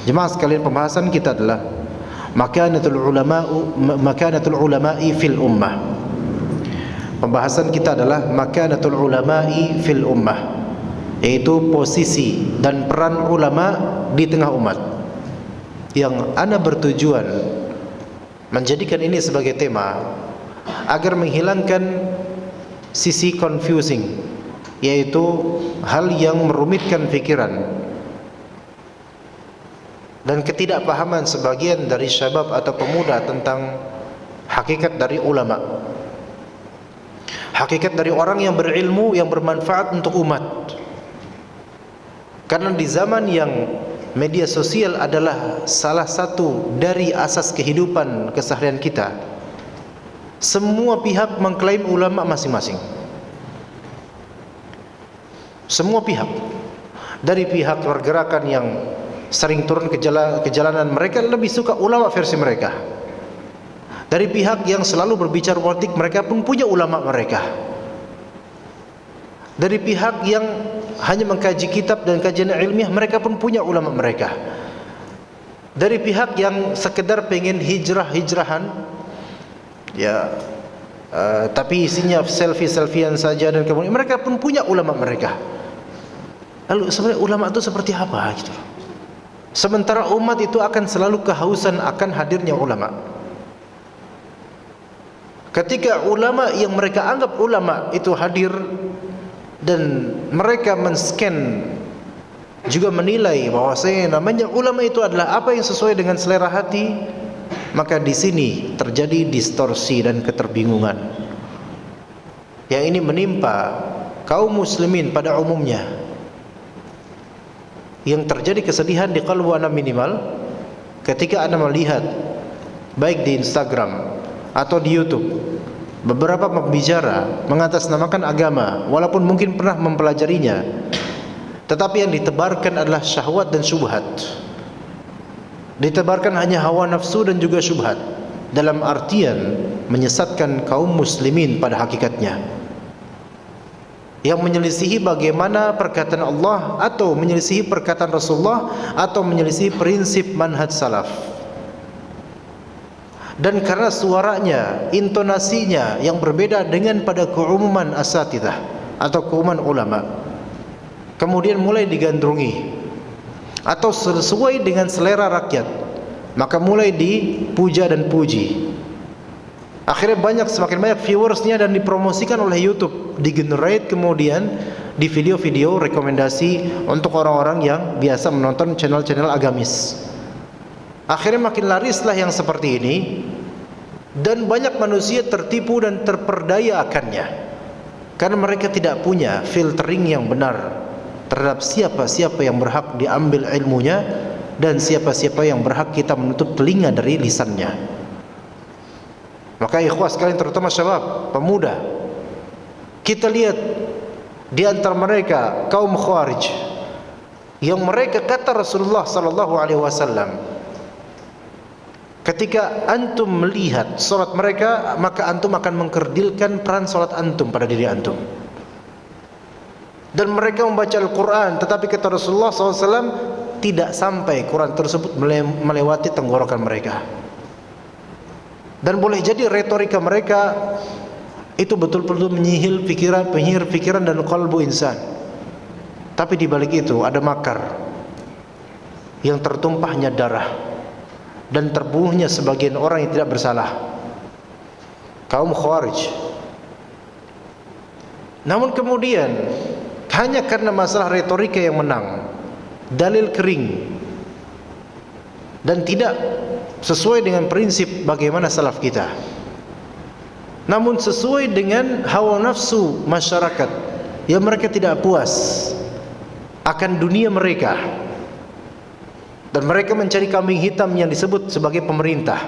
Jemaah sekalian, pembahasan kita adalah makanatul ulama'i fil ummah. Pembahasan kita adalah makanatul ulama'i fil ummah, yaitu posisi dan peran ulama di tengah umat. Yang ana bertujuan menjadikan ini sebagai tema agar menghilangkan sisi confusing, yaitu hal yang merumitkan pikiran dan ketidakpahaman sebagian dari syabab atau pemuda tentang hakikat dari ulama, hakikat dari orang yang berilmu yang bermanfaat untuk umat. Karena di zaman yang media sosial adalah salah satu dari asas kehidupan keseharian kita, semua pihak mengklaim ulama masing-masing. Semua pihak, dari pihak pergerakan yang sering turun ke jalanan, mereka lebih suka ulama versi mereka. Dari pihak yang selalu berbicara politik, mereka pun punya ulama mereka. Dari pihak yang hanya mengkaji kitab dan kajian ilmiah, mereka pun punya ulama mereka. Dari pihak yang sekedar pengen hijrah-hijrahan, ya, tapi isinya selfie-selfian saja, dan kemudian mereka pun punya ulama mereka. Lalu sebenarnya ulama itu seperti apa gitu? Sementara umat itu akan selalu kehausan akan hadirnya ulama. Ketika ulama yang mereka anggap ulama itu hadir dan mereka men-scan juga menilai bahwasanya namanya ulama itu adalah apa yang sesuai dengan selera hati, maka di sini terjadi distorsi dan keterbingungan. Yang ini menimpa kaum muslimin pada umumnya. Yang terjadi kesedihan di qalbu ana minimal ketika ana melihat baik di Instagram atau di YouTube beberapa pembicara mengatasnamakan agama walaupun mungkin pernah mempelajarinya, tetapi yang ditebarkan adalah syahwat dan syubhat. Ditebarkan hanya hawa nafsu dan juga syubhat, dalam artian menyesatkan kaum muslimin pada hakikatnya, yang menyelisihi bagaimana perkataan Allah atau menyelisihi perkataan Rasulullah atau menyelisihi prinsip manhaj salaf. Dan karena suaranya, intonasinya yang berbeda dengan pada keumuman asatidzah atau keumuman ulama, kemudian mulai digandrungi atau sesuai dengan selera rakyat, maka mulai dipuja dan puji. Akhirnya semakin banyak viewersnya dan dipromosikan oleh YouTube, digenerate kemudian di video-video rekomendasi untuk orang-orang yang biasa menonton channel-channel agamis. Akhirnya makin larislah yang seperti ini, dan banyak manusia tertipu dan terperdaya akannya, karena mereka tidak punya filtering yang benar terhadap siapa-siapa yang berhak diambil ilmunya dan siapa-siapa yang berhak kita menutup telinga dari lisannya. Maka ikhwah sekalian, terutama syabab, pemuda, kita lihat di antara mereka kaum Khawarij yang mereka kata Rasulullah sallallahu alaihi wasallam, ketika antum melihat salat mereka, maka antum akan mengkerdilkan peran salat antum pada diri antum. Dan mereka membaca Al-Quran, tetapi kata Rasulullah SAW, tidak sampai Quran tersebut melewati tenggorokan mereka. Dan boleh jadi retorika mereka itu betul-betul menyihir pikiran dan qalbu insan. Tapi di balik itu ada makar yang tertumpahnya darah dan terbunuhnya sebagian orang yang tidak bersalah, kaum Khawarij. Namun kemudian hanya karena masalah retorika yang menang, dalil kering, dan tidak sesuai dengan prinsip bagaimana salaf kita, namun sesuai dengan hawa nafsu masyarakat yang mereka tidak puas akan dunia mereka, dan mereka mencari kambing hitam yang disebut sebagai pemerintah,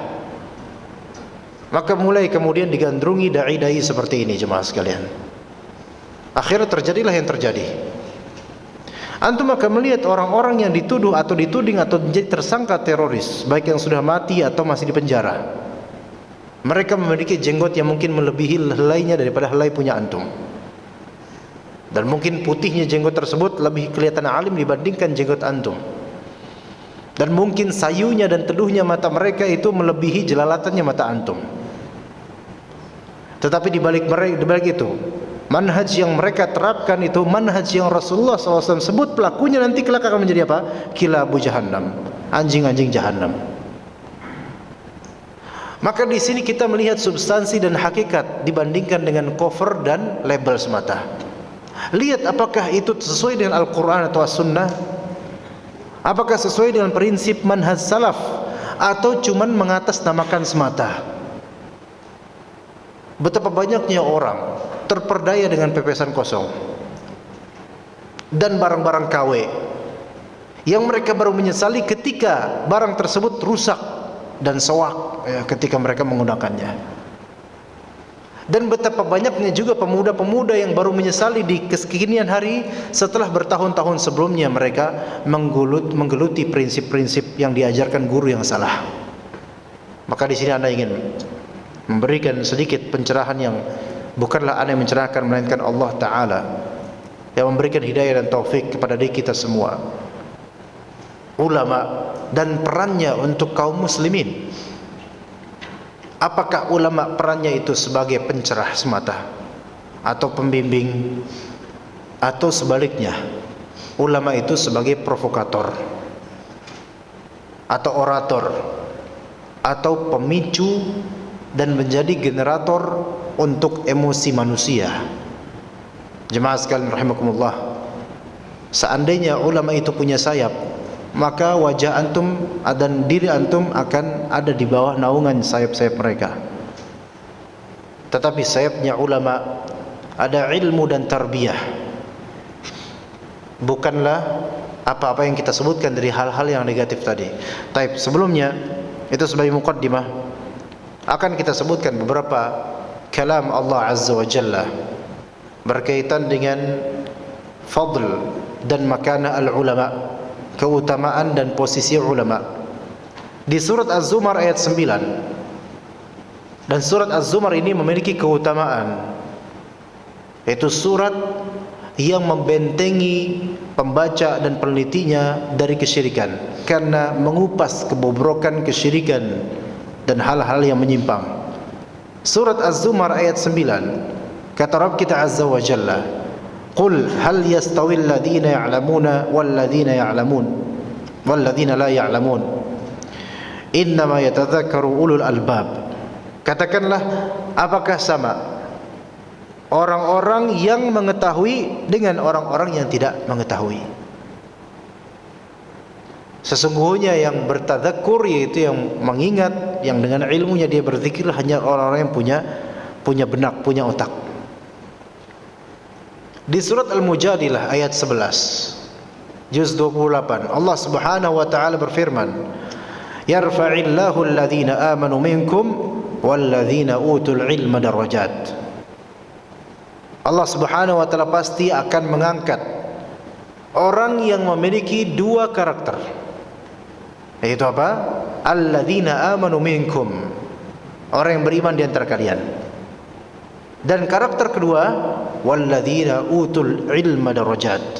maka mulai kemudian digandrungi dai-dai seperti ini. Jemaah sekalian, akhirnya terjadilah yang terjadi. Antum akan melihat orang-orang yang dituduh atau dituding atau menjadi tersangka teroris, baik yang sudah mati atau masih di penjara, mereka memiliki jenggot yang mungkin melebihi helainya daripada helai punya antum, dan mungkin putihnya jenggot tersebut lebih kelihatan alim dibandingkan jenggot antum. Dan mungkin sayunya dan teduhnya mata mereka itu melebihi jelalatannya mata antum. Tetapi di balik itu, manhaj yang mereka terapkan itu manhaj yang Rasulullah SAW sebut pelakunya nanti kelak akan menjadi apa? Kilabu jahannam, anjing-anjing jahannam. Maka di sini kita melihat substansi dan hakikat dibandingkan dengan cover dan label semata. Lihat apakah itu sesuai dengan Al-Quran atau As-Sunnah, apakah sesuai dengan prinsip manhaj salaf, atau cuman mengatasnamakan semata. Betapa banyaknya orang terperdaya dengan pepesan kosong dan barang-barang KW yang mereka baru menyesali ketika barang tersebut rusak dan soak ketika mereka menggunakannya. Dan betapa banyaknya juga pemuda-pemuda yang baru menyesali di kekinian hari setelah bertahun-tahun sebelumnya mereka menggeluti prinsip-prinsip yang diajarkan guru yang salah. Maka di sini Anda ingin memberikan sedikit pencerahan yang bukanlah Anda yang mencerahkan, melainkan Allah Ta'ala yang memberikan hidayah dan taufik kepada diri kita semua. Ulama dan perannya untuk kaum muslimin. Apakah ulama perannya itu sebagai pencerah semata atau pembimbing, atau sebaliknya ulama itu sebagai provokator atau orator atau pemicu dan menjadi generator untuk emosi manusia? Jemaah sekalian rahimakumullah, seandainya ulama itu punya sayap, maka wajah antum dan diri antum akan ada di bawah naungan sayap-sayap mereka. Tetapi sayapnya ulama ada ilmu dan tarbiyah, bukanlah apa-apa yang kita sebutkan dari hal-hal yang negatif tadi. Taib, sebelumnya itu sebagai muqaddimah akan kita sebutkan beberapa kalam Allah Azza wa Jalla berkaitan dengan fadl dan makana al-ulama, keutamaan dan posisi ulama. Di surat Az-Zumar ayat 9. Dan surat Az-Zumar ini memiliki keutamaan, yaitu surat yang membentengi pembaca dan penelitinya dari kesyirikan, karena mengupas kebobrokan kesyirikan dan hal-hal yang menyimpang. Surat Az-Zumar ayat 9, kata Rabb kita Azza wa Jalla, Qul hal yastawi alladhina ya'lamuna walladhina ya'lamun walladhina la ya'lamun innama yatadhakkaru ulul albab. Katakanlah, apakah sama orang-orang yang mengetahui dengan orang-orang yang tidak mengetahui? Sesungguhnya yang bertadzakur, yaitu yang mengingat, yang dengan ilmunya dia berzikir, hanya orang-orang yang punya benak, punya otak. Di surat Al-Mujadilah ayat 11, juz 28, Allah Subhanahu wa taala berfirman, Yarfa'illahu alladhina amanu minkum walladhina utul ilma darajat. Allah Subhanahu wa taala pasti akan mengangkat orang yang memiliki dua karakter, yaitu apa? Alladhina amanu minkum, orang yang beriman di antara kalian. Dan karakter kedua, walladzina utul ilma darajat,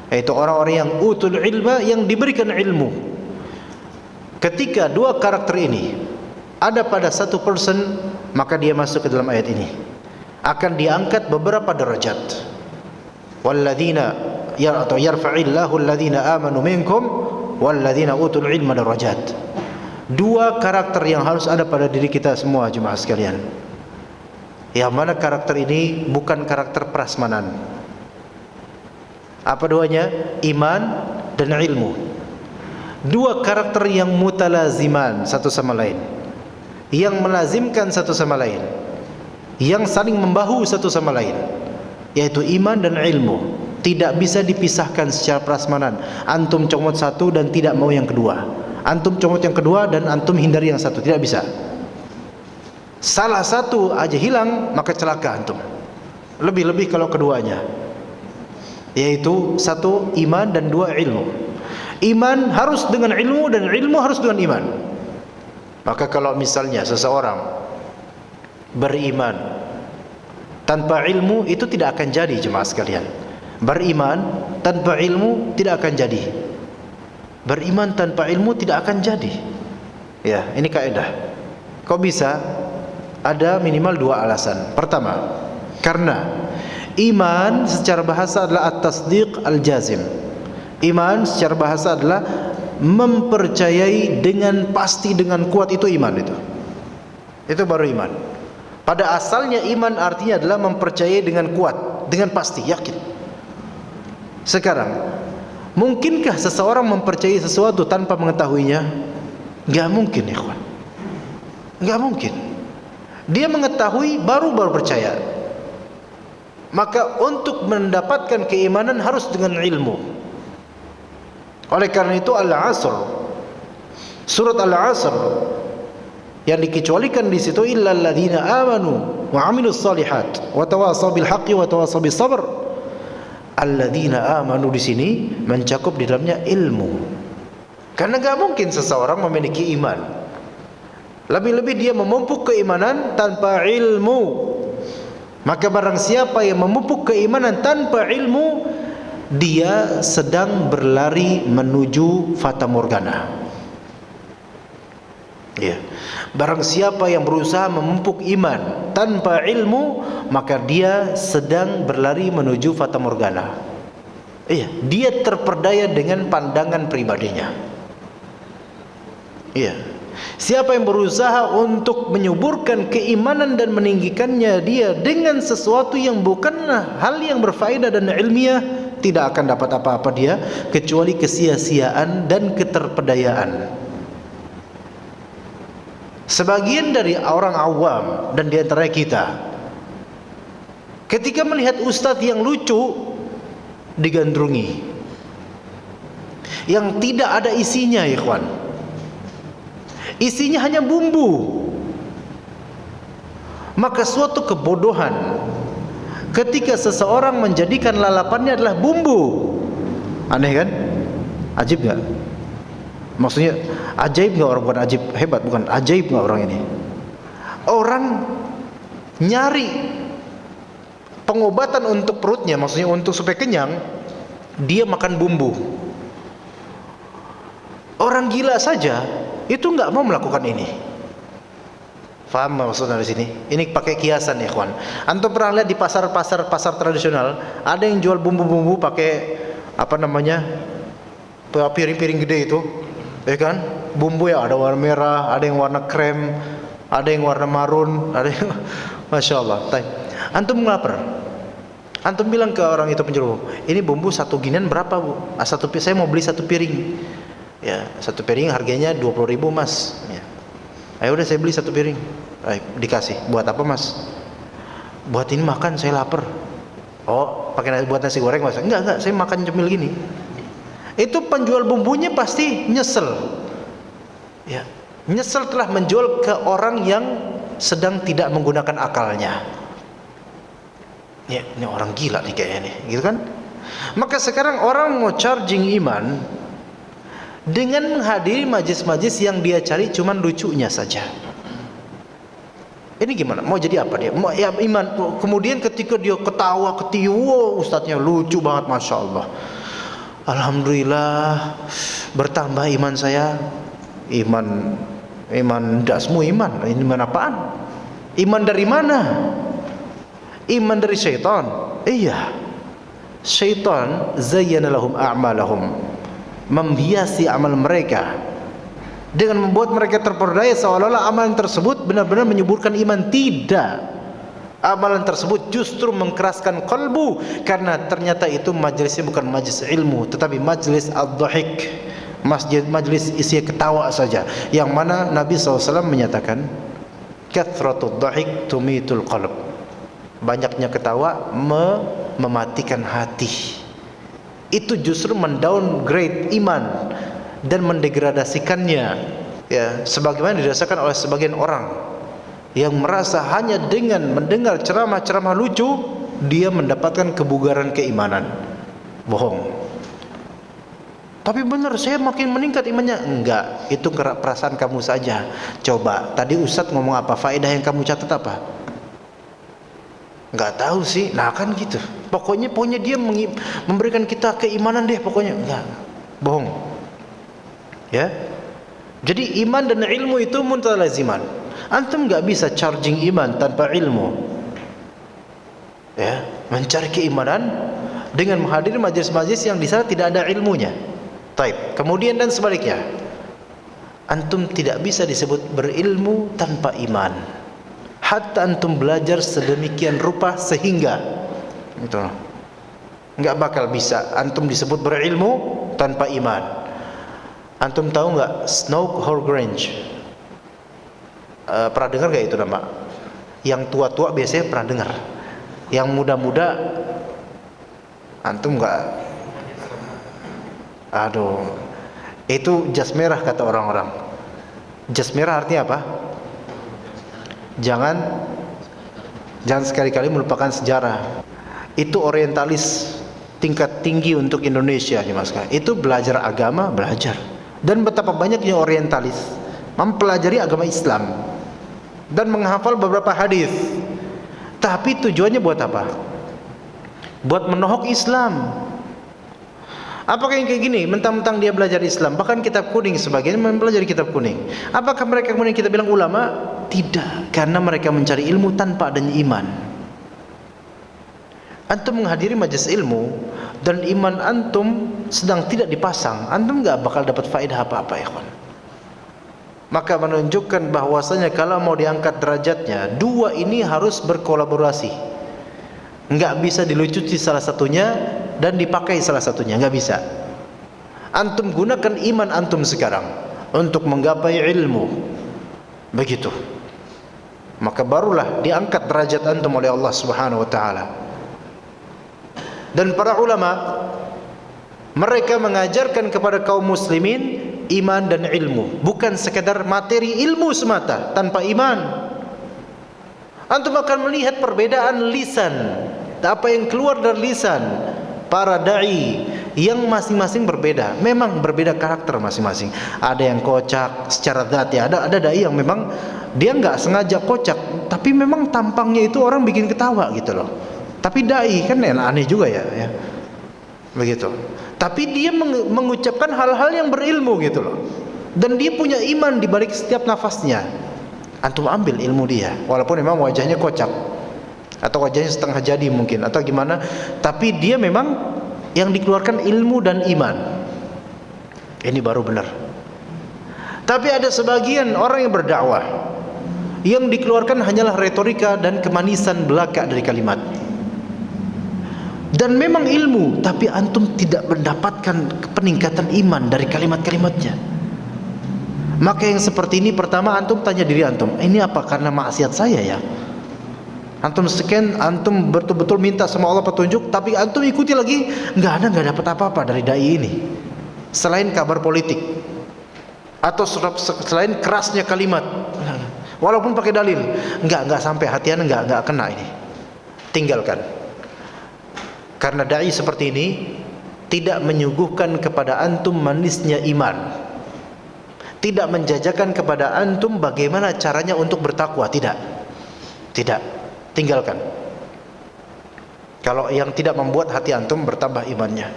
yaitu orang-orang yang utul ilma, yang diberikan ilmu. Ketika dua karakter ini ada pada satu person, maka dia masuk ke dalam ayat ini, akan diangkat beberapa derajat. Walladzina atau yarfa'illahu alladzina amanu minkum walladzina utul ilma darajat. Dua karakter yang harus ada pada diri kita semua, jemaah sekalian. Yang mana karakter ini bukan karakter prasmanan. Apa duanya? Iman dan ilmu. Dua karakter yang mutalaziman satu sama lain, yang melazimkan satu sama lain, yang saling membahu satu sama lain, yaitu iman dan ilmu. Tidak bisa dipisahkan secara prasmanan. Antum comot satu dan tidak mau yang kedua, antum comot yang kedua dan antum hindari yang satu, tidak bisa. Salah satu aja hilang, maka celaka antum. Lebih-lebih kalau keduanya, yaitu satu iman dan dua ilmu. Iman harus dengan ilmu dan ilmu harus dengan iman. Maka kalau misalnya seseorang beriman tanpa ilmu, itu tidak akan jadi, jemaah sekalian. Beriman tanpa ilmu tidak akan jadi. Beriman tanpa ilmu tidak akan jadi. Ya, ini kaidah. Kok bisa? Ada minimal dua alasan. Pertama, karena iman secara bahasa adalah at-tasdiq al-jazim. Iman secara bahasa adalah mempercayai dengan pasti, dengan kuat, itu iman itu. Itu baru iman. Pada asalnya iman artinya adalah mempercayai dengan kuat, dengan pasti, yakin. Sekarang, mungkinkah seseorang mempercayai sesuatu tanpa mengetahuinya? Enggak mungkin, ikhwan. Enggak mungkin. Dia mengetahui baru percaya. Maka untuk mendapatkan keimanan harus dengan ilmu. Oleh karena itu Al-Asr, surat Al-Asr yang dikecualikan di situ illal ladzina amanu wa 'amilus shalihat wa tawasaw bil haqqi wa tawasaw bis sabr. Alladzina amanu di sini mencakup di dalamnya ilmu. Karena enggak mungkin seseorang memiliki iman, lebih-lebih dia memupuk keimanan tanpa ilmu. Maka barang siapa yang memupuk keimanan tanpa ilmu, dia sedang berlari menuju fata morgana. Ya. Barang siapa yang berusaha memupuk iman tanpa ilmu, maka dia sedang berlari menuju fata morgana. Iya, dia terperdaya dengan pandangan pribadinya. Iya. Siapa yang berusaha untuk menyuburkan keimanan dan meninggikannya dia dengan sesuatu yang bukanlah hal yang berfaedah dan ilmiah, tidak akan dapat apa-apa dia kecuali kesia-siaan dan keterpedayaan. Sebagian dari orang awam dan di antara kita, ketika melihat ustadz yang lucu digandrungi, yang tidak ada isinya, ikhwan, isinya hanya bumbu, maka suatu kebodohan ketika seseorang menjadikan lalapannya adalah bumbu. Aneh kan? Ajib gak? Maksudnya ajaib gak orang? Bukan ajib, hebat, bukan ajaib gak orang ini? Orang nyari pengobatan untuk perutnya, maksudnya untuk supaya kenyang, dia makan bumbu. Orang gila saja itu nggak mau melakukan ini. Faham maksudnya di sini? Ini pakai kiasan ya, kawan. Antum pernah lihat di pasar tradisional ada yang jual bumbu-bumbu pakai apa namanya, piring-piring gede itu, ya kan? Bumbu ya ada warna merah, ada yang warna krem, ada yang warna marun, ada yang masya Allah. Antum lapar, antum bilang ke orang itu penjual, ini bumbu satu ginian berapa bu? Saya mau beli satu piring. Ya, satu piring harganya 20.000 mas. Ya. Ayo udah saya beli satu piring. Ayo, dikasih. Buat apa mas? Buat ini makan, saya lapar. Oh, buat nasi goreng mas? Enggak, saya makan cemil gini. Itu penjual bumbunya pasti nyesel. Ya, nyesel telah menjual ke orang yang sedang tidak menggunakan akalnya. Ya, ini orang gila nih kayaknya nih, gitu kan? Maka sekarang orang mau charging iman dengan menghadiri majlis-majlis yang dia cari cuman lucunya saja. Ini gimana? Mau jadi apa dia? Mau ya iman. Kemudian ketika dia ketawa, ketiwa, ustadznya lucu banget, masya Allah. Alhamdulillah bertambah iman saya. Iman dasmu iman. Iman apaan? Iman dari mana? Iman dari syaitan. Iya. Syaitan zayyana lahum a'malahum, menghiasi amal mereka dengan membuat mereka terperdaya seolah-olah amalan tersebut benar-benar menyuburkan iman. Tidak, amalan tersebut justru mengkeraskan kalbu, karena ternyata itu majelisnya bukan majelis ilmu tetapi majelis ad-dhahik, majelis isi ketawa saja, yang mana Nabi SAW menyatakan kathratud dhahik tumitul qalb, banyaknya ketawa mematikan hati. Itu justru mendowngrade iman dan mendegradasikannya, ya, sebagaimana dirasakan oleh sebagian orang yang merasa hanya dengan mendengar ceramah-ceramah lucu dia mendapatkan kebugaran keimanan. Bohong. Tapi benar, saya makin meningkat imannya. Enggak, itu perasaan kamu saja. Coba tadi Ustadz ngomong apa, faedah yang kamu catat apa? Enggak tahu sih. Nah kan gitu. Pokoknya dia memberikan kita keimanan deh pokoknya. Enggak. Bohong. Ya. Jadi iman dan ilmu itu mutalaziman. Antum enggak bisa charging iman tanpa ilmu. Ya, mencari keimanan dengan menghadiri majelis-majelis yang di sana tidak ada ilmunya. Taib. Kemudian dan sebaliknya. Antum tidak bisa disebut berilmu tanpa iman. Hatta antum belajar sedemikian rupa sehingga gitu. Enggak bakal bisa antum disebut berilmu tanpa iman. Antum tahu enggak Snow Horgrange? Pernah dengar enggak itu nama? Yang tua-tua biasanya pernah dengar. Yang muda-muda antum enggak. Aduh. Itu jas merah kata orang-orang. Jas merah artinya apa? Jangan sekali-kali melupakan sejarah. Itu orientalis tingkat tinggi untuk Indonesia nih Mas. Itu belajar agama, belajar. Dan betapa banyaknya orientalis mempelajari agama Islam dan menghafal beberapa hadis. Tapi tujuannya buat apa? Buat menohok Islam. Apakah yang kayak gini? Mentang-mentang dia belajar Islam, bahkan kitab kuning sebagian mempelajari kitab kuning. Apakah mereka kemudian kita bilang ulama? Tidak, karena mereka mencari ilmu tanpa adanya iman. Antum menghadiri majelis ilmu dan iman antum sedang tidak dipasang, antum enggak bakal dapat faedah apa-apa ya kawan. Maka menunjukkan bahwasanya kalau mau diangkat derajatnya, dua ini harus berkolaborasi. Enggak bisa dilucuti salah satunya dan dipakai salah satunya, enggak bisa. Antum gunakan iman antum sekarang untuk menggapai ilmu. Begitu. Maka barulah diangkat derajat antum oleh Allah Subhanahu wa taala. Dan para ulama mereka mengajarkan kepada kaum muslimin iman dan ilmu, bukan sekadar materi ilmu semata tanpa iman. Antum akan melihat perbedaan lisan, apa yang keluar dari lisan para dai yang masing-masing berbeda. Memang berbeda karakter masing-masing. Ada yang kocak secara zat ya, ada dai yang memang dia enggak sengaja kocak, tapi memang tampangnya itu orang bikin ketawa gitu loh. Tapi dai kan aneh juga ya. Begitu. Tapi dia mengucapkan hal-hal yang berilmu gitu loh. Dan dia punya iman di balik setiap nafasnya. Antum ambil ilmu dia, walaupun memang wajahnya kocak atau wajahnya setengah jadi mungkin atau gimana, tapi dia memang yang dikeluarkan ilmu dan iman. Ini baru benar. Tapi ada sebagian orang yang berdakwah yang dikeluarkan hanyalah retorika dan kemanisan belaka dari kalimat. Dan memang ilmu, tapi antum tidak mendapatkan peningkatan iman dari kalimat-kalimatnya. Maka yang seperti ini pertama antum tanya diri antum, ini apa karena maksiat saya ya? Antum scan, antum betul-betul minta sama Allah petunjuk, tapi antum ikuti lagi, enggak dapat apa-apa dari dai ini. Selain kabar politik atau selain kerasnya kalimat. Walaupun pakai dalil, enggak sampai hati Anda enggak kena ini. Tinggalkan. Karena dai seperti ini tidak menyuguhkan kepada antum manisnya iman. Tidak menjajakan kepada antum bagaimana caranya untuk bertakwa, tidak. Tinggalkan. Kalau yang tidak membuat hati antum bertambah imannya.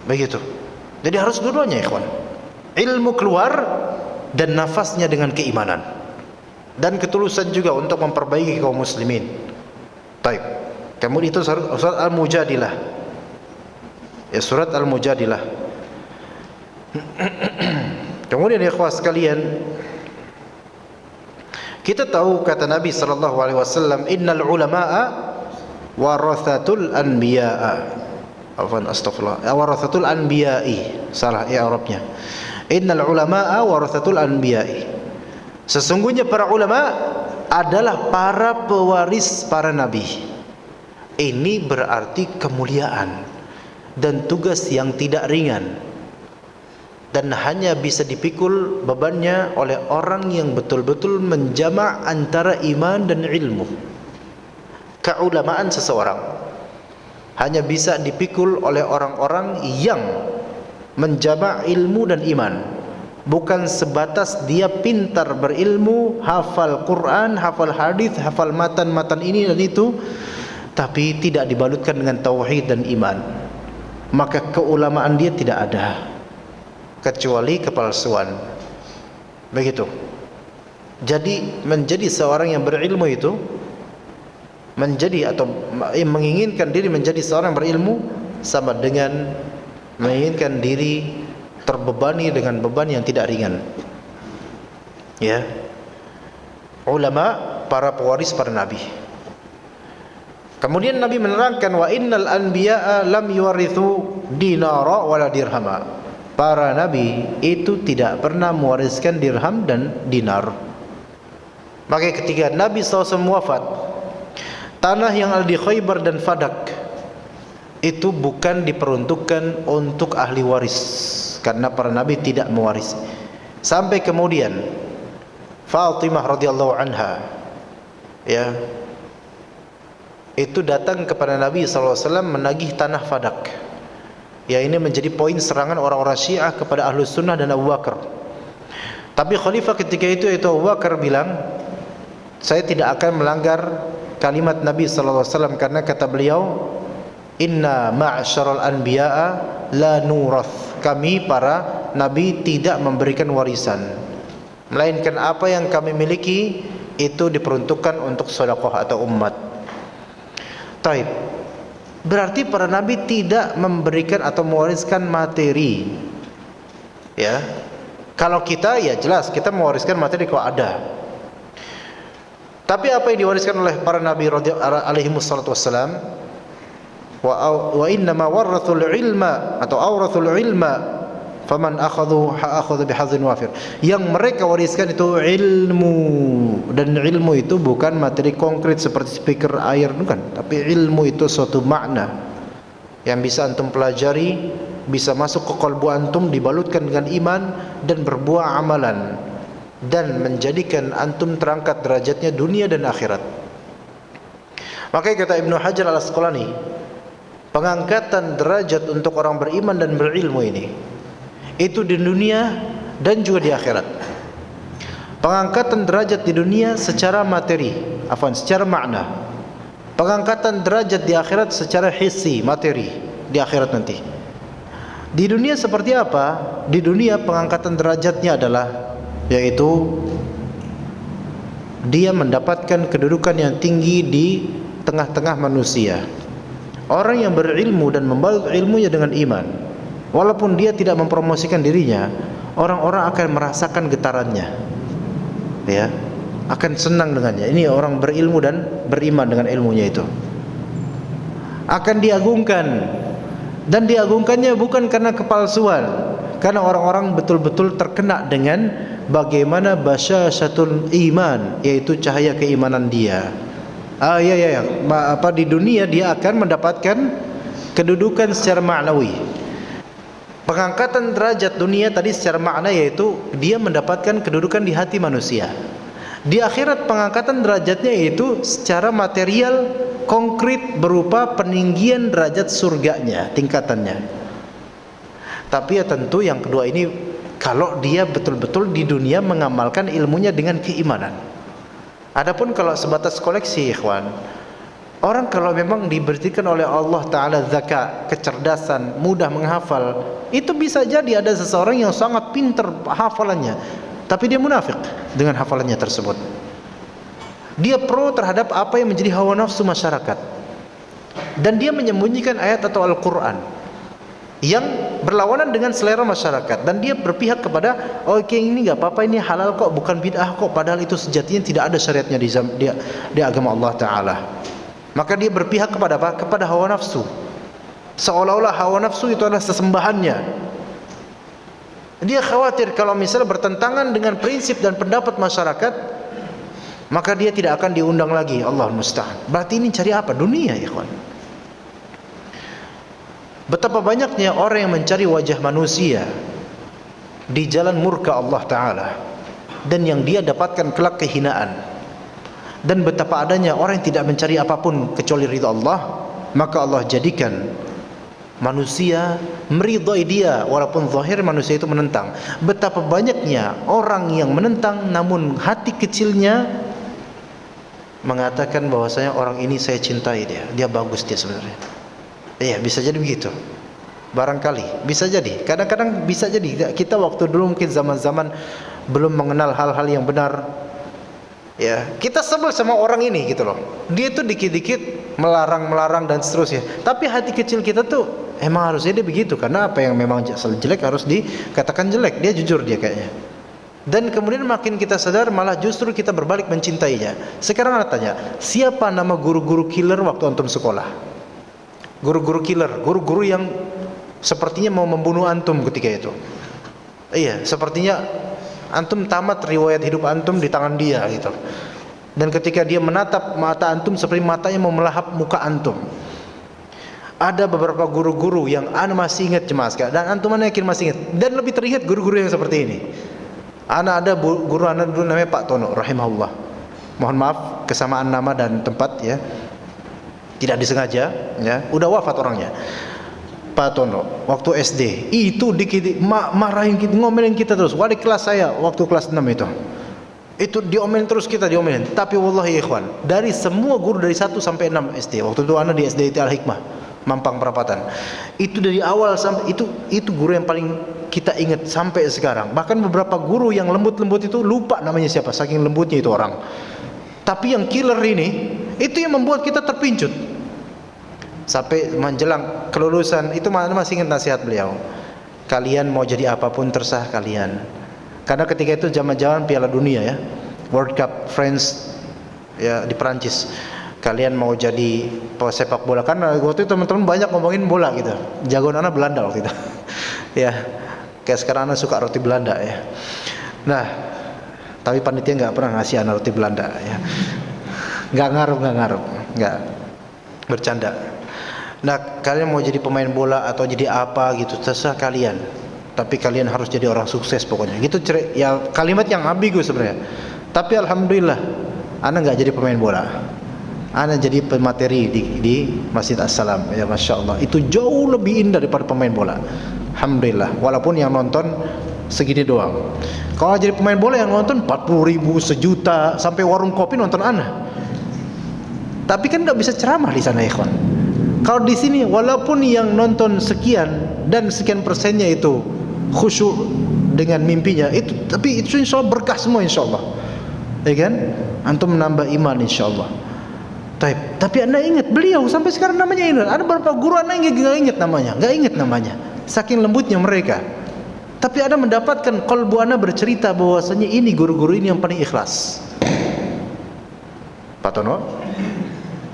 Begitu. Jadi harus dua-duanya, ikhwan. Ilmu keluar dan nafasnya dengan keimanan. Dan ketulusan juga untuk memperbaiki kaum muslimin. Baik. Kemudian itu surat Al-Mujadilah. Ya, surat Al-Mujadilah. Kemudian ikhwah sekalian, kita tahu kata Nabi sallallahu alaihi wasallam, innal ulama'a warathatul anbiya'a. Astaghfirullah. Warathatul anbiya'i. Salah i'rabnya. Innal ulama'a warathatul anbiya'i. Sesungguhnya para ulama adalah para pewaris para nabi. Ini berarti kemuliaan dan tugas yang tidak ringan, dan hanya bisa dipikul bebannya oleh orang yang betul-betul menjama' antara iman dan ilmu. Keulamaan seseorang hanya bisa dipikul oleh orang-orang yang menjama' ilmu dan iman, bukan sebatas dia pintar berilmu, hafal Quran, hafal hadis, hafal matan-matan ini dan itu, tapi tidak dibalutkan dengan tauhid dan iman. Maka keulamaan dia tidak ada. kecuali kepalsuan. Begitu. Jadi menjadi seorang yang berilmu itu menjadi atau menginginkan diri menjadi seorang berilmu sama dengan menginginkan diri terbebani dengan beban yang tidak ringan. Ya. Ulama, para pewaris para nabi. Kemudian Nabi menerangkan wa innal anbiya'a lam yuwarithu dinara wala dirhama. Para nabi itu tidak pernah mewariskan dirham dan dinar. Maka ketika Nabi SAW wafat, tanah yang ada di Khaybar dan Fadak itu bukan diperuntukkan untuk ahli waris, karena para nabi tidak mewarisi. Sampai kemudian Fatimah radhiyallahu anha, ya, itu datang kepada Nabi SAW menagih tanah Fadak. Ya, ini menjadi poin serangan orang-orang Syiah kepada Ahlus Sunnah dan Abu Bakar. Tapi khalifah ketika itu yaitu Abu Bakar bilang, saya tidak akan melanggar kalimat Nabi SAW, karena kata beliau, inna ma'asyaral anbiya'a la nurath. Kami para nabi tidak memberikan warisan, melainkan apa yang kami miliki itu diperuntukkan untuk sedekah atau umat. Taib. Berarti para nabi tidak memberikan atau mewariskan materi. Ya. Kalau kita ya jelas kita mewariskan materi kalau ada. Tapi apa yang diwariskan oleh para nabi alaihi wassalatu wassalam, wa inna ma warathul ilma atau awrathul ilma faman akhadhu bihadzin wafir. Yang mereka wariskan itu ilmu, dan ilmu itu bukan materi konkret seperti speaker air, bukan, tapi ilmu itu suatu makna yang bisa antum pelajari, bisa masuk ke kalbu antum, dibalutkan dengan iman dan berbuah amalan, dan menjadikan antum terangkat derajatnya dunia dan akhirat. Makanya kata Ibnu Hajar al-Asqalani, pengangkatan derajat untuk orang beriman dan berilmu ini itu di dunia dan juga di akhirat. Pengangkatan derajat di dunia secara materi, secara makna. Pengangkatan derajat di akhirat secara hissi, materi, di akhirat nanti. Di dunia seperti apa? Di dunia pengangkatan derajatnya adalah yaitu dia mendapatkan kedudukan yang tinggi di tengah-tengah manusia. Orang yang berilmu dan membalut ilmunya dengan iman, walaupun dia tidak mempromosikan dirinya, orang-orang akan merasakan getarannya, ya, akan senang dengannya. Ini orang berilmu dan beriman dengan ilmunya itu akan diagungkan, dan diagungkannya bukan karena kepalsuan, karena orang-orang betul-betul terkena dengan bagaimana basyasyatul iman, yaitu cahaya keimanan dia. Di dunia dia akan mendapatkan kedudukan secara maknawi. Pengangkatan derajat dunia tadi secara makna yaitu dia mendapatkan kedudukan di hati manusia. Di akhirat pengangkatan derajatnya yaitu secara material konkret berupa peninggian derajat surganya, tingkatannya. Tapi ya tentu yang kedua ini kalau dia betul-betul di dunia mengamalkan ilmunya dengan keimanan. Adapun kalau sebatas koleksi, ikhwan, orang kalau memang diberikan oleh Allah Ta'ala zakat, kecerdasan, mudah menghafal, itu bisa jadi ada seseorang yang sangat pintar hafalannya, tapi dia munafik dengan hafalannya tersebut. Dia pro terhadap apa yang menjadi hawa nafsu masyarakat, dan dia menyembunyikan ayat atau Al-Quran yang berlawanan dengan selera masyarakat, dan dia berpihak kepada oke, ini gak apa-apa, ini halal kok, bukan bid'ah kok, padahal itu sejatinya tidak ada syariatnya di agama Allah Ta'ala. Maka dia berpihak kepada apa? Kepada hawa nafsu, seolah-olah hawa nafsu itu adalah sesembahannya. Dia khawatir kalau misalnya bertentangan dengan prinsip dan pendapat masyarakat, maka dia tidak akan diundang lagi. Allah musta'an. Berarti ini cari apa? Dunia, ikhwan. Betapa banyaknya orang yang mencari wajah manusia di jalan murka Allah Ta'ala, dan yang dia dapatkan kelak kehinaan. Dan betapa adanya orang yang tidak mencari apapun kecuali ridha Allah, maka Allah jadikan manusia meridhai dia walaupun zahir manusia itu menentang. Betapa banyaknya orang yang menentang namun hati kecilnya mengatakan bahwasanya orang ini saya cintai dia bagus dia sebenarnya. Iya, bisa jadi begitu. Barangkali bisa jadi. Kadang-kadang bisa jadi kita waktu dulu mungkin zaman-zaman belum mengenal hal-hal yang benar. Ya, kita sebel sama orang ini gitu loh. Dia tuh dikit-dikit melarang dan seterusnya. Tapi hati kecil kita tuh emang harusnya dia begitu, karena apa yang memang jelek harus dikatakan jelek. Dia jujur dia kayaknya. Dan kemudian makin kita sadar malah justru kita berbalik mencintainya. Sekarang anda tanya, siapa nama guru-guru killer waktu antum sekolah? Guru-guru killer, guru-guru yang sepertinya mau membunuh antum ketika itu. Iya, sepertinya antum tamat riwayat hidup antum di tangan dia gitu. Dan ketika dia menatap mata antum seperti matanya mau melahap muka antum. Ada beberapa guru-guru yang ana masih ingat jemaah sekalian, dan antum mana yakin masih ingat, dan lebih teringat guru-guru yang seperti ini. Ana ada guru ana dulu namanya Pak Tono rahimahullah. Mohon maaf kesamaan nama dan tempat ya. Tidak disengaja ya. Udah wafat orangnya. Pak Tono waktu SD itu dikit marahin kita, ngomelin kita terus. Wali kelas saya waktu kelas 6 itu diomelin terus, kita diomelin. Tapi wallahi ikhwan, dari semua guru dari 1 sampai 6 SD, waktu itu ana di SD Al Hikmah Mampang Perapatan, itu dari awal sampai itu guru yang paling kita ingat sampai sekarang. Bahkan beberapa guru yang lembut-lembut itu lupa namanya siapa, saking lembutnya itu orang. Tapi yang killer ini itu yang membuat kita terpincut. Sampai menjelang kelulusan itu masih ingat nasihat beliau. Kalian mau jadi apapun terserah kalian. Karena ketika itu zaman-zaman Piala Dunia ya, World Cup France ya di Perancis. Kalian mau jadi pesepak bola, karena waktu itu teman-teman banyak ngomongin bola gitu. Jagoan anak Belanda waktu itu. Ya, kayak sekarang anak suka roti Belanda ya. Nah, tapi panitia nggak pernah ngasih anak roti Belanda ya. Nggak ngaruh, nggak bercanda. Nah, kalian mau jadi pemain bola atau jadi apa gitu, terserah kalian. Tapi kalian harus jadi orang sukses pokoknya. Gitu ya, kalimat yang ambigu sebenarnya. Tapi alhamdulillah, ana nggak jadi pemain bola. Ana jadi pemateri di Masjid As-Salam ya, Masya Allah. Itu jauh lebih indah daripada pemain bola, alhamdulillah. Walaupun yang nonton segini doang. Kalau jadi pemain bola yang nonton 40.000, sejuta, sampai warung kopi nonton ana. Tapi kan nggak bisa ceramah di sana ikhwan. Kalau di sini walaupun yang nonton sekian dan sekian persennya itu khusyuk dengan mimpinya itu, tapi itu insya Allah berkah semua insya Allah, ya kan? Antum menambah iman insya Allah. Tapi anda ingat beliau sampai sekarang namanya ingat. Ada beberapa guru anda nggak ingat namanya, saking lembutnya mereka. Tapi anda mendapatkan kalbu anda bercerita bahwasanya ini guru-guru ini yang paling ikhlas. Pak Tono,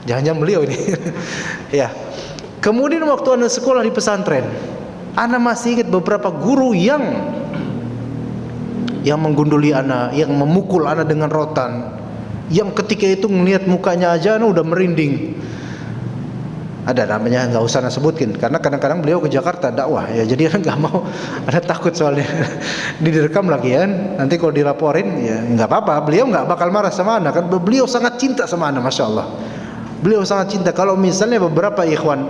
jangan-jangan beliau ini. Ya. Kemudian waktu anda sekolah di pesantren, anda masih ingat beberapa guru yang menggunduli anda, yang memukul anda dengan rotan, yang ketika itu ngelihat mukanya aja anda udah merinding. Ada namanya, nggak usah anda sebutkan, karena kadang-kadang beliau ke Jakarta dakwah ya, jadi anda nggak mau, anda takut soalnya direkam lagi ya. Nanti kalau dilaporin ya nggak apa-apa, beliau nggak bakal marah sama anda kan, beliau sangat cinta sama anda, masya Allah. Beliau sangat cinta. Kalau misalnya beberapa ikhwan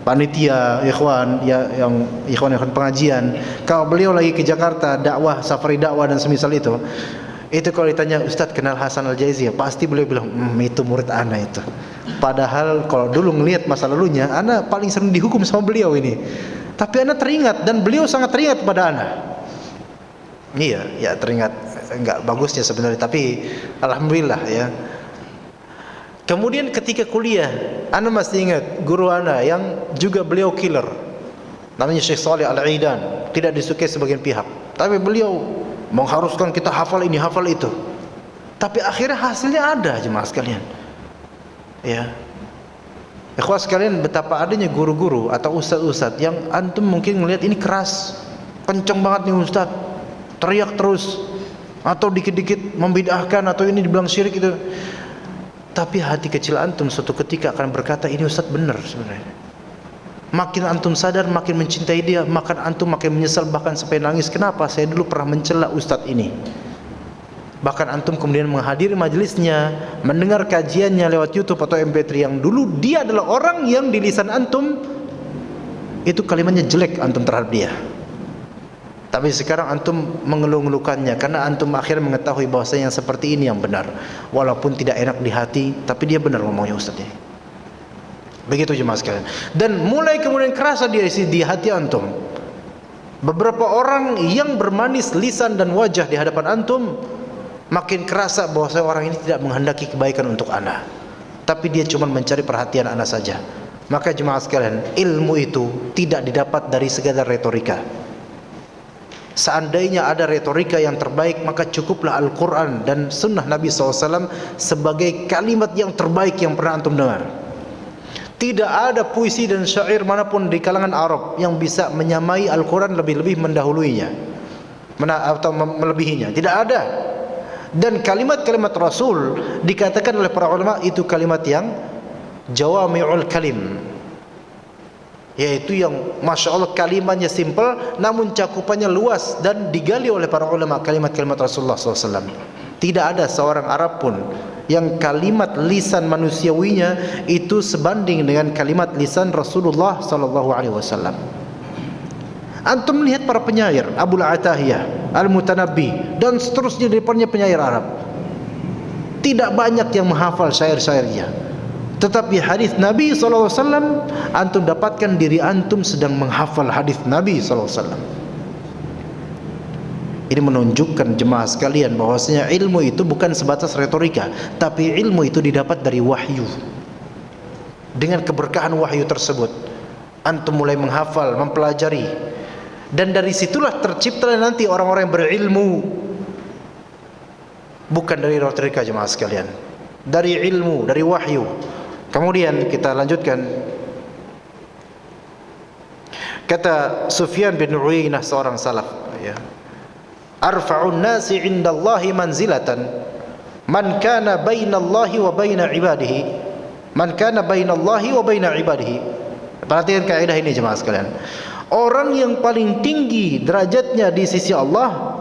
panitia, ikhwan ya, yang ikhwan pengajian, kalau beliau lagi ke Jakarta dakwah, safari dakwah dan semisal itu kalau ditanya, Ustadz kenal Hasan Al-Jaizi ya? Pasti beliau bilang, itu murid ana itu. Padahal kalau dulu ngelihat masa lalunya, ana paling sering dihukum sama beliau ini. Tapi ana teringat, dan beliau sangat teringat pada ana. Iya, ya teringat. Enggak bagusnya sebenarnya, tapi alhamdulillah ya. Kemudian ketika kuliah, ana masih ingat guru ana yang juga beliau killer. Namanya Syekh Saleh Al-Aidan. Tidak disukai sebagian pihak, tapi beliau mengharuskan kita hafal ini, hafal itu. Tapi akhirnya hasilnya ada jemaah sekalian. Ya. Ikhwah sekalian, betapa adanya guru-guru atau ustaz-ustaz yang antum mungkin melihat ini keras, kenceng banget nih ustaz, teriak terus, atau dikit-dikit membid'ahkan, atau ini dibilang syirik itu. Tapi hati kecil antum suatu ketika akan berkata, ini ustaz benar sebenarnya. Makin antum sadar, makin mencintai dia, maka antum makin menyesal, bahkan sampai nangis. Kenapa? Saya dulu pernah mencela ustadz ini. Bahkan antum kemudian menghadiri majelisnya, mendengar kajiannya lewat YouTube atau MP3, yang dulu dia adalah orang yang di lisan antum itu kalimatnya jelek antum terhadap dia. Tapi sekarang antum mengeluh-ngeluhkannya karena antum akhirnya mengetahui bahwasanya yang seperti ini yang benar. Walaupun tidak enak di hati, tapi dia benar ngomongnya ustadz ini. Begitu jemaah sekalian. Dan mulai kemudian kerasa di hati antum. Beberapa orang yang bermanis lisan dan wajah di hadapan antum, makin kerasa bahwa orang ini tidak menghendaki kebaikan untuk ana, tapi dia cuma mencari perhatian ana saja. Maka jemaah sekalian, ilmu itu tidak didapat dari sekadar retorika. Seandainya ada retorika yang terbaik, maka cukuplah Al-Quran dan Sunnah Nabi SAW sebagai kalimat yang terbaik yang pernah antum dengar. Tidak ada puisi dan syair manapun di kalangan Arab yang bisa menyamai Al-Quran, lebih-lebih mendahuluinya atau melebihinya. Tidak ada. Dan kalimat-kalimat Rasul dikatakan oleh para ulama itu kalimat yang jawami'ul kalim, yaitu yang Masya Allah kalimatnya simple namun cakupannya luas dan digali oleh para ulama. Kalimat-kalimat Rasulullah SAW, tidak ada seorang Arab pun yang kalimat lisan manusiawinya itu sebanding dengan kalimat lisan Rasulullah SAW. Antum lihat para penyair, Abul Atahiyah, Al-Mutanabbi dan seterusnya daripadanya penyair Arab, tidak banyak yang menghafal syair-syairnya. Tetapi hadis Nabi SAW, antum dapatkan diri antum sedang menghafal hadis Nabi SAW. Ini menunjukkan jemaah sekalian bahwasanya ilmu itu bukan sebatas retorika, tapi ilmu itu didapat dari wahyu. Dengan keberkahan wahyu tersebut, antum mulai menghafal, mempelajari, dan dari situlah tercipta nanti orang-orang yang berilmu. Bukan dari retorika jemaah sekalian, dari ilmu, dari wahyu. Kemudian kita lanjutkan. Kata Sufyan bin Uyainah, seorang salaf, ya, arfa'un nasi 'indallahi manzilatan man kana bainallahi wa baina ibadihi, man kana bainallahi wa baina ibadihi. Perhatikan kaidah ini jemaah sekalian. Orang yang paling tinggi derajatnya di sisi Allah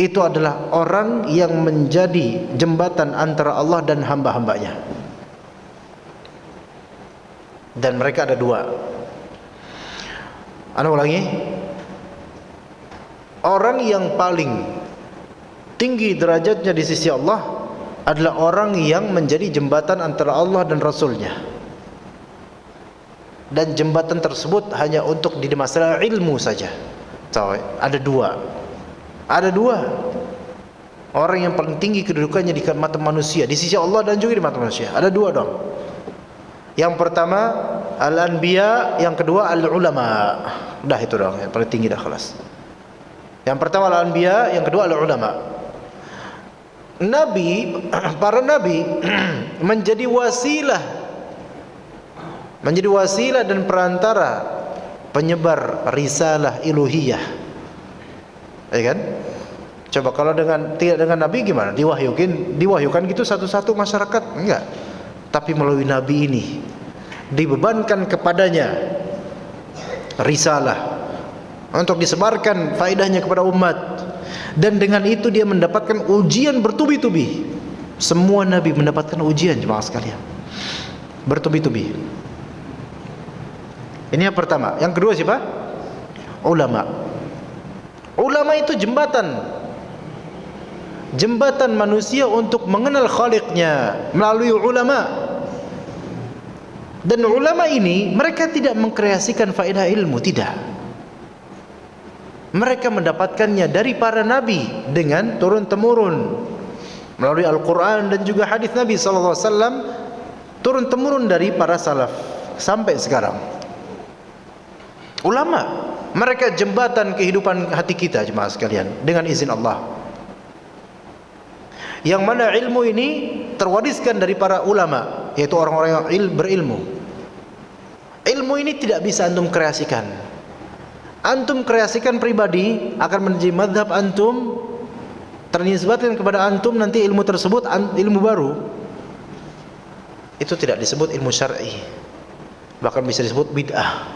itu adalah orang yang menjadi jembatan antara Allah dan hamba-hambanya. Dan mereka ada dua. Ana ulangi. Orang yang paling tinggi derajatnya di sisi Allah adalah orang yang menjadi jembatan antara Allah dan Rasulnya. Dan jembatan tersebut hanya untuk di masalah ilmu saja. Tahu? Ada dua. Ada dua. Orang yang paling tinggi kedudukannya di mata manusia, di sisi Allah dan juga di mata manusia. Ada dua dong. Yang pertama al-anbiya, yang kedua al-ulama. Udah itu dong, yang paling tinggi dah kelas. Yang pertama al-anbiya, yang kedua al-ulama. Nabi, para nabi menjadi wasilah dan perantara penyebar risalah iluhiyah. Ya kan? Coba kalau tidak dengan nabi gimana? Diwahyukan gitu satu-satu masyarakat? Enggak. Tapi melalui nabi ini dibebankan kepadanya risalah untuk disebarkan faedahnya kepada umat, dan dengan itu dia mendapatkan ujian bertubi-tubi. Semua nabi mendapatkan ujian jemaah sekalian, bertubi-tubi. Ini yang pertama. Yang kedua siapa? Ulama. Ulama itu jembatan manusia untuk mengenal Khaliqnya melalui ulama. Dan ulama ini mereka tidak mengkreasikan faedah ilmu, tidak. Mereka mendapatkannya dari para nabi dengan turun-temurun melalui Al-Quran dan juga hadis Nabi SAW, turun-temurun dari para salaf sampai sekarang. Ulama, mereka jembatan kehidupan hati kita jemaah sekalian dengan izin Allah. Yang mana ilmu ini terwariskan dari para ulama, yaitu orang-orang yang berilmu. Ilmu ini tidak bisa antum kreasikan. Antum kreasikan pribadi akan menjadi madhab antum, ternisbatkan kepada antum nanti ilmu tersebut ilmu baru. Itu tidak disebut ilmu syar'i, bahkan bisa disebut bid'ah.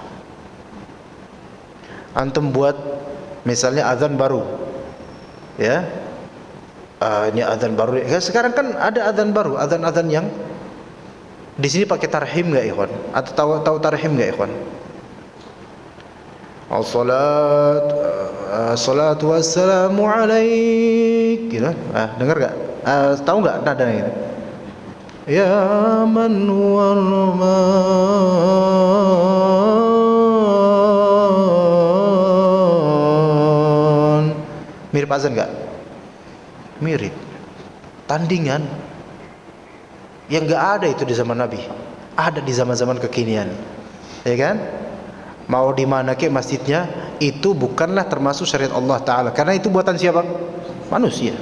Antum buat misalnya azan baru, ya. Ini azan baru. Ya, sekarang kan ada azan baru, azan-azan yang di sini pakai tarhim enggak, ikhwan? Atau tahu tarhim enggak, ikhwan? Salatu wassalamu alaik, gitu. Dengar enggak? Tahu enggak nadanya itu? Ya man huwal man. Mirip azan enggak? Mirip. Tandingan yang enggak ada itu di zaman Nabi, ada di zaman-zaman kekinian. Ya kan? Mau di mana ke masjidnya, itu bukanlah termasuk syariat Allah Ta'ala, karena itu buatan siapa? Manusia.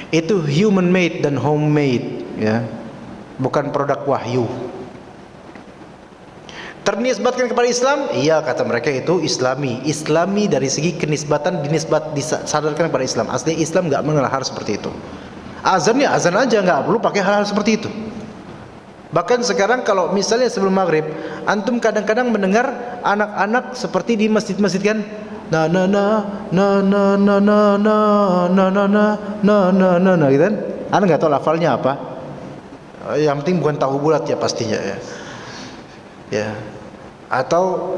Itu human made dan homemade, ya, bukan produk wahyu. Ternisbatkan kepada Islam, iya kata mereka itu Islami. Islami dari segi kenisbatan, disadarkan kepada Islam. Asli Islam nggak mengenal hal seperti itu. Azan ya azan aja, nggak perlu pakai hal-hal seperti itu. Bahkan sekarang kalau misalnya sebelum maghrib, antum kadang-kadang mendengar anak-anak seperti di masjid-masjid kan, na na na na na na na na na na na na gitu kan? Anda nggak tahu lafalnya apa? Yang penting bukan tahu bulat ya pastinya ya. Ya. Atau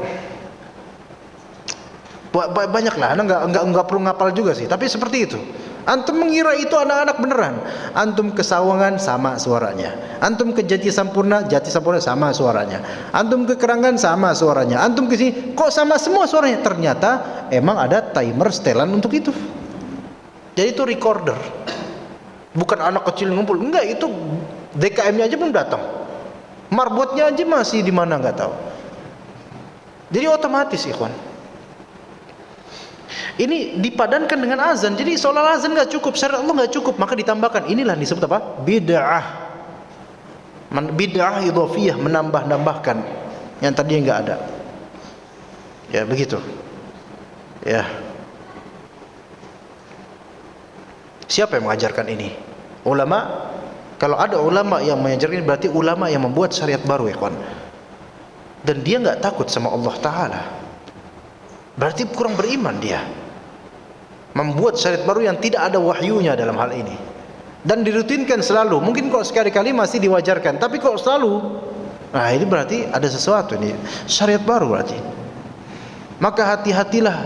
banyak lah. Anda nggak perlu ngapal juga sih. Tapi seperti itu. Antum mengira itu anak-anak beneran. Antum ke Sawangan sama suaranya. Antum ke Jati Sampurna sama suaranya. Antum ke Kerangan sama suaranya. Antum ke sini kok sama semua suaranya. Ternyata emang ada timer setelan untuk itu. Jadi itu recorder. Bukan anak kecil ngumpul. Enggak, itu DKM-nya aja belum datang. Marbotnya aja masih di mana nggak tahu. Jadi otomatis ikhwan. Ini dipadankan dengan azan. Jadi seolah azan nggak cukup, syariat Allah nggak cukup, maka ditambahkan. Inilah disebut apa? Bid'ah. Bid'ah idhofiyah, menambah-nambahkan yang tadinya nggak ada. Ya begitu. Ya. Siapa yang mengajarkan ini? Ulama. Kalau ada ulama yang mengajarkan, berarti ulama yang membuat syariat baru, ya kawan. Dan dia nggak takut sama Allah Ta'ala. Berarti kurang beriman dia. Membuat syariat baru yang tidak ada wahyunya dalam hal ini. Dan dirutinkan selalu. Mungkin kalau sekali-kali masih diwajarkan, tapi kalau selalu, nah ini berarti ada sesuatu ini. Syariat baru berarti. Maka hati-hatilah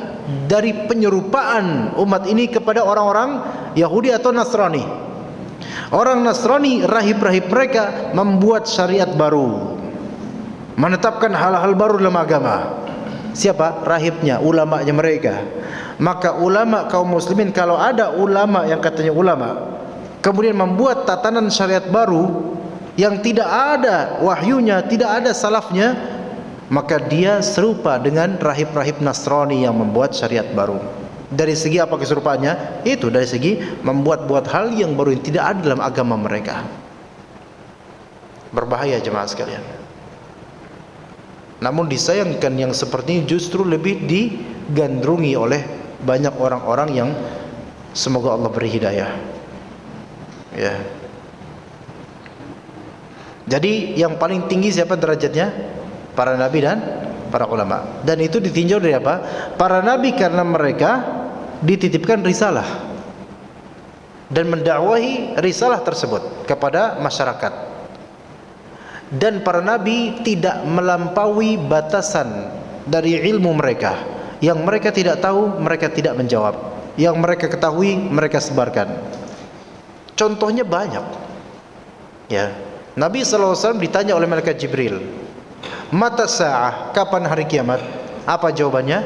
dari penyerupaan umat ini kepada orang-orang Yahudi atau Nasrani. Orang Nasrani, rahib-rahib mereka membuat syariat baru, menetapkan hal-hal baru dalam agama. Siapa? Rahibnya, ulamanya mereka. Maka ulama kaum muslimin, kalau ada ulama yang katanya ulama, kemudian membuat tatanan syariat baru yang tidak ada wahyunya, tidak ada salafnya, maka dia serupa dengan rahib-rahib Nasrani yang membuat syariat baru. Dari segi apa keserupaannya? Itu dari segi membuat-buat hal yang baru yang tidak ada dalam agama mereka. Berbahaya jemaah sekalian. Namun disayangkan yang seperti ini justru lebih digandrungi oleh banyak orang-orang yang semoga Allah beri hidayah. Ya. Jadi yang paling tinggi siapa derajatnya? Para nabi dan para ulama. Dan itu ditinjau dari apa? Para nabi karena mereka dititipkan risalah dan mendakwahi risalah tersebut kepada masyarakat. Dan para nabi tidak melampaui batasan dari ilmu mereka. Yang mereka tidak tahu, mereka tidak menjawab. Yang mereka ketahui, mereka sebarkan. Contohnya banyak. Ya, Nabi SAW ditanya oleh malaikat Jibril, "Mata sa'ah, kapan hari kiamat?" Apa jawabannya?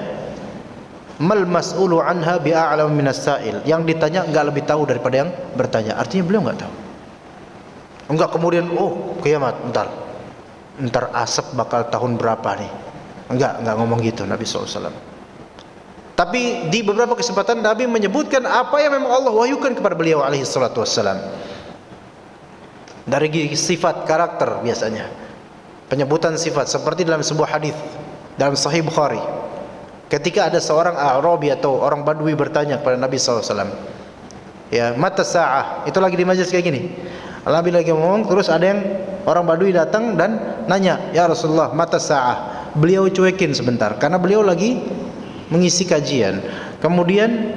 "Mal mas'ulu anha bi'a'lam minas sa'il." Yang ditanya enggak lebih tahu daripada yang bertanya. Artinya beliau enggak tahu. Enggak kemudian, oh kiamat, Ntar asap bakal tahun berapa nih. Enggak ngomong gitu Nabi SAW. Tapi di beberapa kesempatan Nabi menyebutkan apa yang memang Allah wahyukan kepada beliau alaihi salatu wassalam. Dari sifat karakter biasanya. Penyebutan sifat seperti dalam sebuah hadis dalam Sahih Bukhari. Ketika ada seorang A'rabi atau orang Badui bertanya kepada Nabi SAW, ya, mata sa'ah, itu lagi di majlis kayak gini. Nabi lagi ngomong, terus ada yang orang Badui datang dan nanya, "Ya Rasulullah, mata sa'ah." Beliau cuekin sebentar karena beliau lagi mengisi kajian. Kemudian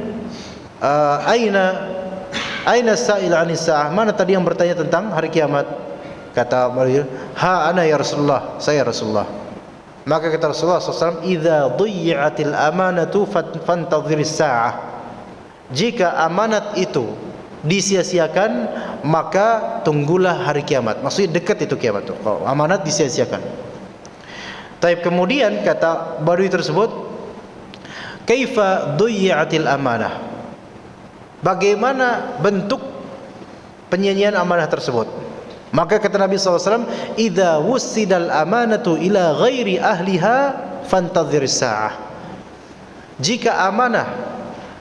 aina sa'il 'anis sa'ah? Mana tadi yang bertanya tentang hari kiamat? Kata beliau, "Ha ana ya Rasulullah, saya Rasulullah." Maka kata Rasulullah SAW, "Idza dhuyyatil amanatu fantadhiris sa'ah." Jika amanat itu disia-siakan, maka tunggulah hari kiamat. Maksudnya dekat itu kiamat tuh. Kalau amanat disia-siakan. Tapi kemudian kata Badui tersebut, kaifa dhuyyatil amanah? Bagaimana bentuk penyanyian amanah tersebut? Maka kata Nabi SAW, idza wussidal amanatu ila ghairi ahliha fantadhir sa'ah. Jika amanah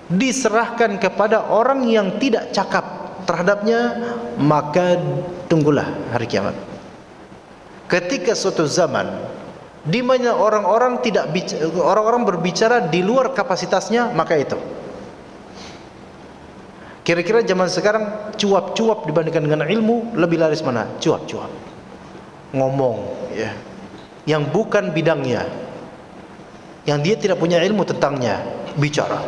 diserahkan kepada orang yang tidak cakap terhadapnya, maka tunggulah hari kiamat. Ketika suatu zaman di mana orang-orang berbicara di luar kapasitasnya, maka itu. Kira-kira zaman sekarang cuap-cuap dibandingkan dengan ilmu, lebih laris mana? Cuap-cuap. Ngomong, ya. Yang bukan bidangnya. Yang dia tidak punya ilmu tentangnya, bicara.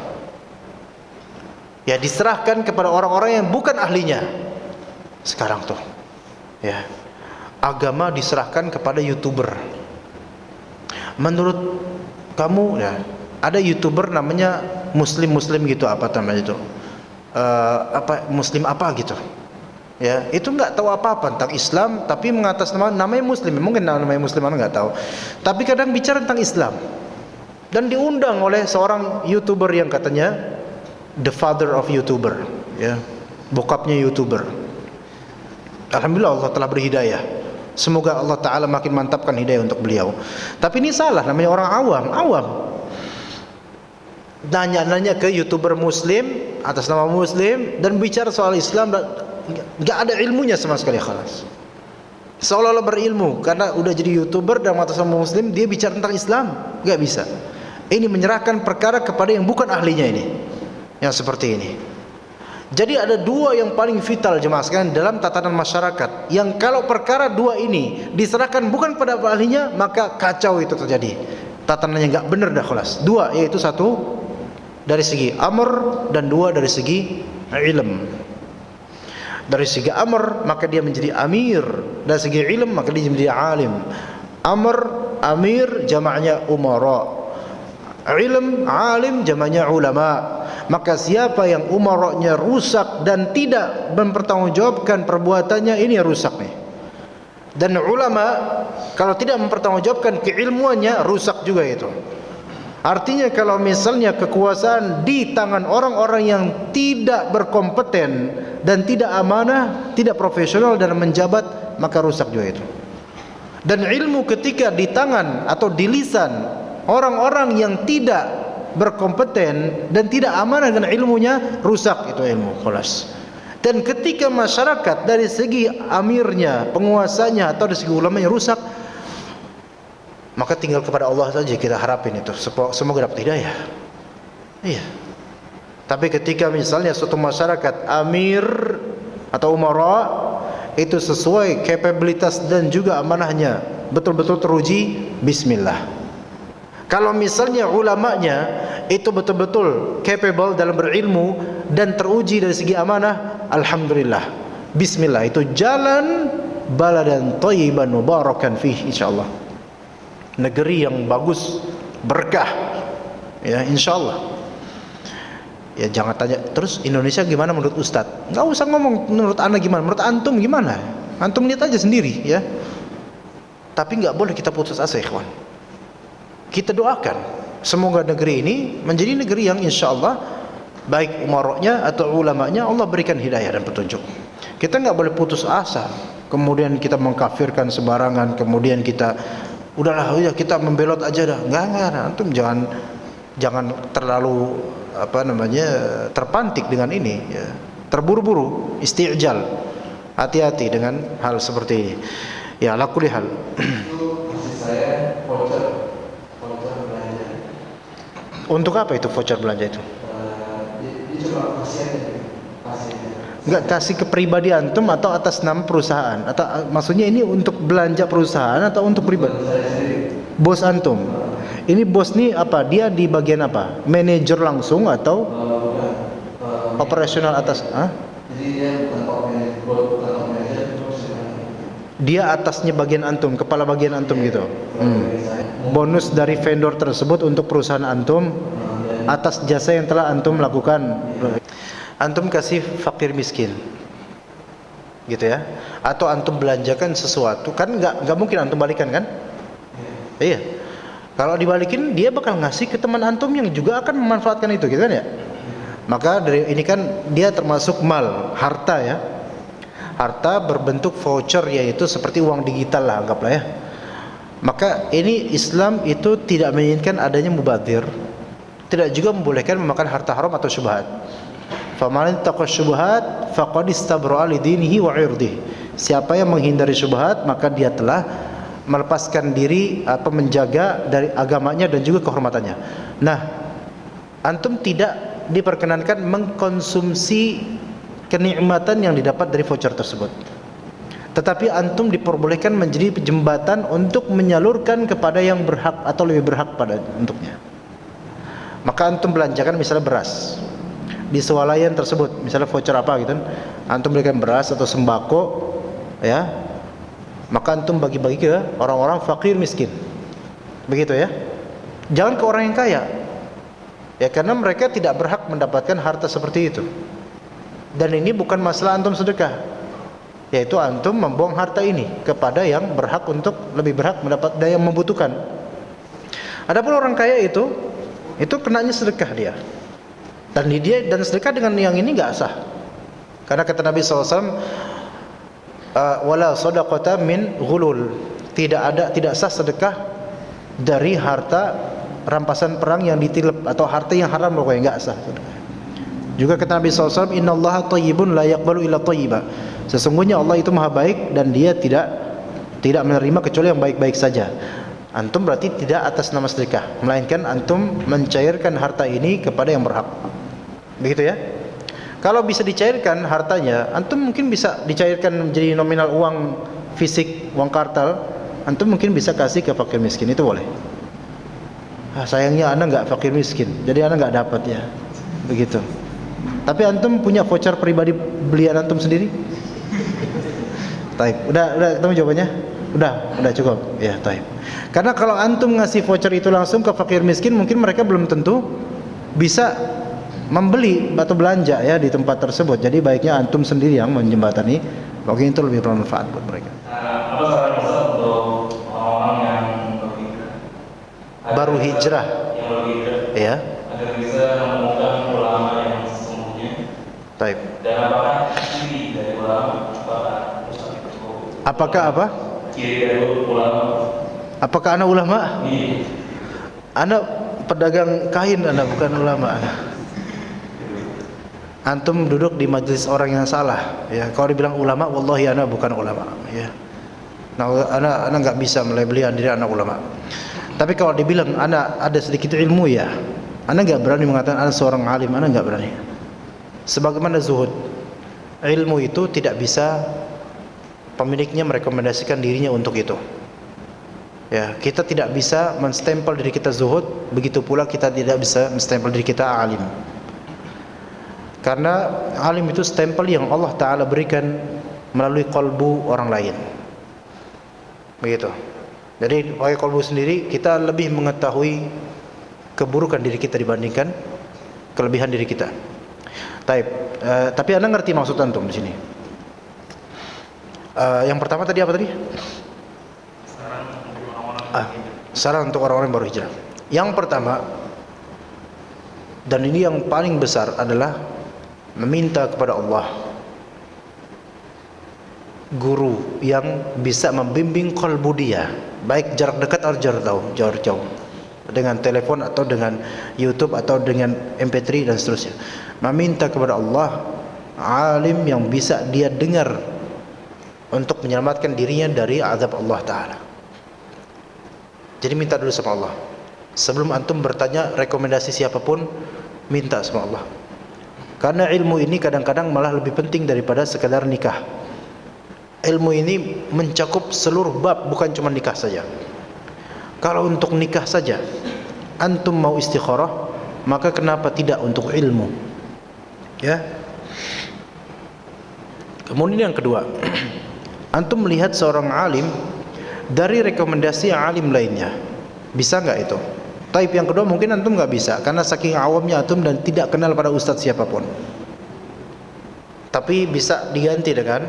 Ya, diserahkan kepada orang-orang yang bukan ahlinya. Sekarang tuh. Ya. Agama diserahkan kepada YouTuber. Menurut kamu, ya, ada YouTuber namanya Muslim gitu, apa namanya itu? Muslim apa gitu, ya, itu nggak tahu apa-apa tentang Islam, tapi namanya Muslim, mungkin namanya Muslim mana nggak tahu, tapi kadang bicara tentang Islam, dan diundang oleh seorang YouTuber yang katanya the father of YouTuber, ya, bokapnya YouTuber. Alhamdulillah Allah telah berhidayah, semoga Allah Ta'ala makin mantapkan hidayah untuk beliau. Tapi ini salah, namanya orang awam. Nanya-nanya ke YouTuber Muslim atas nama Muslim dan bicara soal Islam, nggak ada ilmunya sama sekali, khalas. Seolah-olah berilmu karena udah jadi YouTuber dan atas nama Muslim, dia bicara tentang Islam, nggak bisa. Ini menyerahkan perkara kepada yang bukan ahlinya ini, yang seperti ini. Jadi ada dua yang paling vital jemaah sekalian dalam tatanan masyarakat, yang kalau perkara dua ini diserahkan bukan pada ahlinya, maka kacau itu terjadi. Tatanannya nggak benar dah, khalas. Dua, yaitu satu dari segi amr dan dua dari segi ilm. Dari segi amr maka dia menjadi amir, dari segi ilm maka dia menjadi alim. Amr, amir jamaknya umara, ilm, alim jamaknya ulama. Maka siapa yang umaranya rusak dan tidak mempertanggungjawabkan perbuatannya, ini rusak nih. Dan ulama kalau tidak mempertanggungjawabkan keilmuannya, rusak juga itu. Artinya kalau misalnya kekuasaan di tangan orang-orang yang tidak berkompeten dan tidak amanah, tidak profesional dalam menjabat, maka rusak juga itu. Dan ilmu ketika di tangan atau di lisan orang-orang yang tidak berkompeten dan tidak amanah dengan ilmunya, rusak itu ilmu, khalas. Dan ketika masyarakat dari segi amirnya, penguasanya atau dari segi ulamanya rusak, maka tinggal kepada Allah saja kita harapin itu, semoga dapat hidayah. Iya. Tapi ketika misalnya suatu masyarakat amir atau umara itu sesuai kapabilitas dan juga amanahnya, betul-betul teruji, bismillah. Kalau misalnya ulamanya itu betul-betul capable dalam berilmu dan teruji dari segi amanah, alhamdulillah, bismillah, itu jalan baladan thayyiban mubarakan fihi, insyaallah. Negeri yang bagus, berkah, ya, insyaallah. Ya, jangan tanya terus Indonesia gimana menurut Ustaz. Nggak usah ngomong menurut anda gimana, menurut antum gimana. Antum lihat aja sendiri, ya. Tapi nggak boleh kita putus asa, ikhwan. Kita doakan semoga negeri ini menjadi negeri yang insyaallah baik umaroknya atau ulamanya Allah berikan hidayah dan petunjuk. Kita nggak boleh putus asa, kemudian kita mengkafirkan sembarangan, kemudian kita udahlah, ya kita membelot aja dah. Enggak, antum jangan terlalu terpantik dengan ini, ya. Terburu-buru, isti'jal. Hati-hati dengan hal seperti ini. Ya, ala kulli hal. Saya voucher belanja. Untuk apa itu voucher belanja itu? Dia cuma pasiennya. Enggak, kasih ke pribadi antum atau atas nama perusahaan? Atau maksudnya ini untuk belanja perusahaan atau untuk pribadi? Bos antum. Ini bos nih apa? Dia di bagian apa? Manajer langsung atau operasional atas? Jadi dia bukan manajer, dia atasnya bagian antum, kepala bagian antum gitu. Bonus dari vendor tersebut untuk perusahaan antum atas jasa yang telah antum lakukan. antum kasih fakir miskin, gitu ya, atau antum belanjakan sesuatu, kan nggak mungkin antum balikan kan? Iya. Kalau dibalikin dia bakal ngasih ke teman antum yang juga akan memanfaatkan itu, gitu kan ya? Maka dari ini kan dia termasuk mal, harta ya. Harta berbentuk voucher, yaitu seperti uang digital lah anggaplah ya. Maka ini Islam itu tidak menginginkan adanya mubadzir, tidak juga membolehkan memakan harta haram atau syubhat. Faman ittaqa syubhat faqad istabra'a li dinihi wa 'irdihi. Siapa yang menghindari syubhat maka dia telah melepaskan diri atau menjaga dari agamanya dan juga kehormatannya. Nah, antum tidak diperkenankan mengkonsumsi kenikmatan yang didapat dari voucher tersebut. Tetapi antum diperbolehkan menjadi jembatan untuk menyalurkan kepada yang berhak atau lebih berhak pada untuknya. Maka antum belanjakan misalnya beras di swalayan tersebut, misalnya voucher apa gitu, antum berikan beras atau sembako ya, maka antum bagi-bagi ke orang-orang fakir miskin, begitu ya. Jangan ke orang yang kaya ya, karena mereka tidak berhak mendapatkan harta seperti itu. Dan ini bukan masalah antum sedekah, yaitu antum membuang harta ini kepada yang berhak untuk lebih berhak mendapat, dan yang membutuhkan. Adapun orang kaya itu kenanya sedekah dia, dan sedekah dengan yang ini nggak sah, karena kata Nabi SAW, wala sadaqata min ghulul, tidak sah sedekah dari harta rampasan perang yang ditilep atau harta yang haram, pokoknya nggak sah sedekah. Juga kata Nabi SAW, innallaha thayyibun la yaqbalu illa thayyiba, sesungguhnya Allah itu maha baik dan dia tidak menerima kecuali yang baik-baik saja. Antum berarti tidak atas nama sedekah, melainkan antum mencairkan harta ini kepada yang berhak, begitu ya. Kalau bisa dicairkan hartanya, antum mungkin bisa dicairkan menjadi nominal uang fisik, uang kartal, antum mungkin bisa kasih ke fakir miskin, itu boleh. Sayangnya anda nggak fakir miskin, jadi anda nggak dapat ya, begitu. Tapi antum punya voucher pribadi belian antum sendiri? Taib. Udah ketemu jawabannya? Udah cukup. Ya, taib. Karena kalau antum ngasih voucher itu langsung ke fakir miskin, mungkin mereka belum tentu bisa membeli atau belanja ya di tempat tersebut. Jadi baiknya antum sendiri yang menjembatani, mungkin itu lebih bermanfaat buat mereka. Apa saran Ustaz untuk orang-orang yang baru hijrah? Yang baru hijrah. Ya. Agar bisa menemukan ulama yang sesungguhnya. Taib. Dan apakah ciri dari ulama? Apakah apa? Ciri dari ulama. Apakah anak ulama? Iya. Anak pedagang kain, anak bukan ulama. Antum duduk di majelis orang yang salah ya. Kalau dibilang ulama, wallahi anak bukan ulama ya. Nah, anak enggak bisa melabeli diri anak ulama. Tapi kalau dibilang anak ada sedikit ilmu ya, anak enggak berani mengatakan anak seorang alim, anak enggak berani. Sebagaimana zuhud, ilmu itu tidak bisa pemiliknya merekomendasikan dirinya untuk itu. Ya, kita tidak bisa menstempel diri kita zuhud, begitu pula kita tidak bisa menstempel diri kita alim. Karena alim itu stempel yang Allah Ta'ala berikan melalui kolbu orang lain, begitu. Jadi pakai kolbu sendiri, kita lebih mengetahui keburukan diri kita dibandingkan kelebihan diri kita. Tapi anda ngerti maksud antum di sini? Yang pertama tadi apa tadi? Saran untuk orang-orang yang baru hijrah. Yang pertama, dan ini yang paling besar, adalah meminta kepada Allah guru yang bisa membimbing qalbu dia, baik jarak dekat atau jarak jauh, dengan telepon atau dengan YouTube atau dengan MP3 dan seterusnya. Meminta kepada Allah alim yang bisa dia dengar untuk menyelamatkan dirinya dari azab Allah Ta'ala. Jadi minta dulu sama Allah. Sebelum antum bertanya rekomendasi siapapun, minta sama Allah. Karena ilmu ini kadang-kadang malah lebih penting daripada sekadar nikah. Ilmu ini mencakup seluruh bab, bukan cuma nikah saja. Kalau untuk nikah saja antum mau istikharah, maka kenapa tidak untuk ilmu? Ya. Kemudian yang kedua, antum melihat seorang alim dari rekomendasi alim lainnya, bisa nggak itu? Taib yang kedua mungkin antum nggak bisa, karena saking awamnya antum dan tidak kenal pada ustadz siapapun. Tapi bisa diganti dengan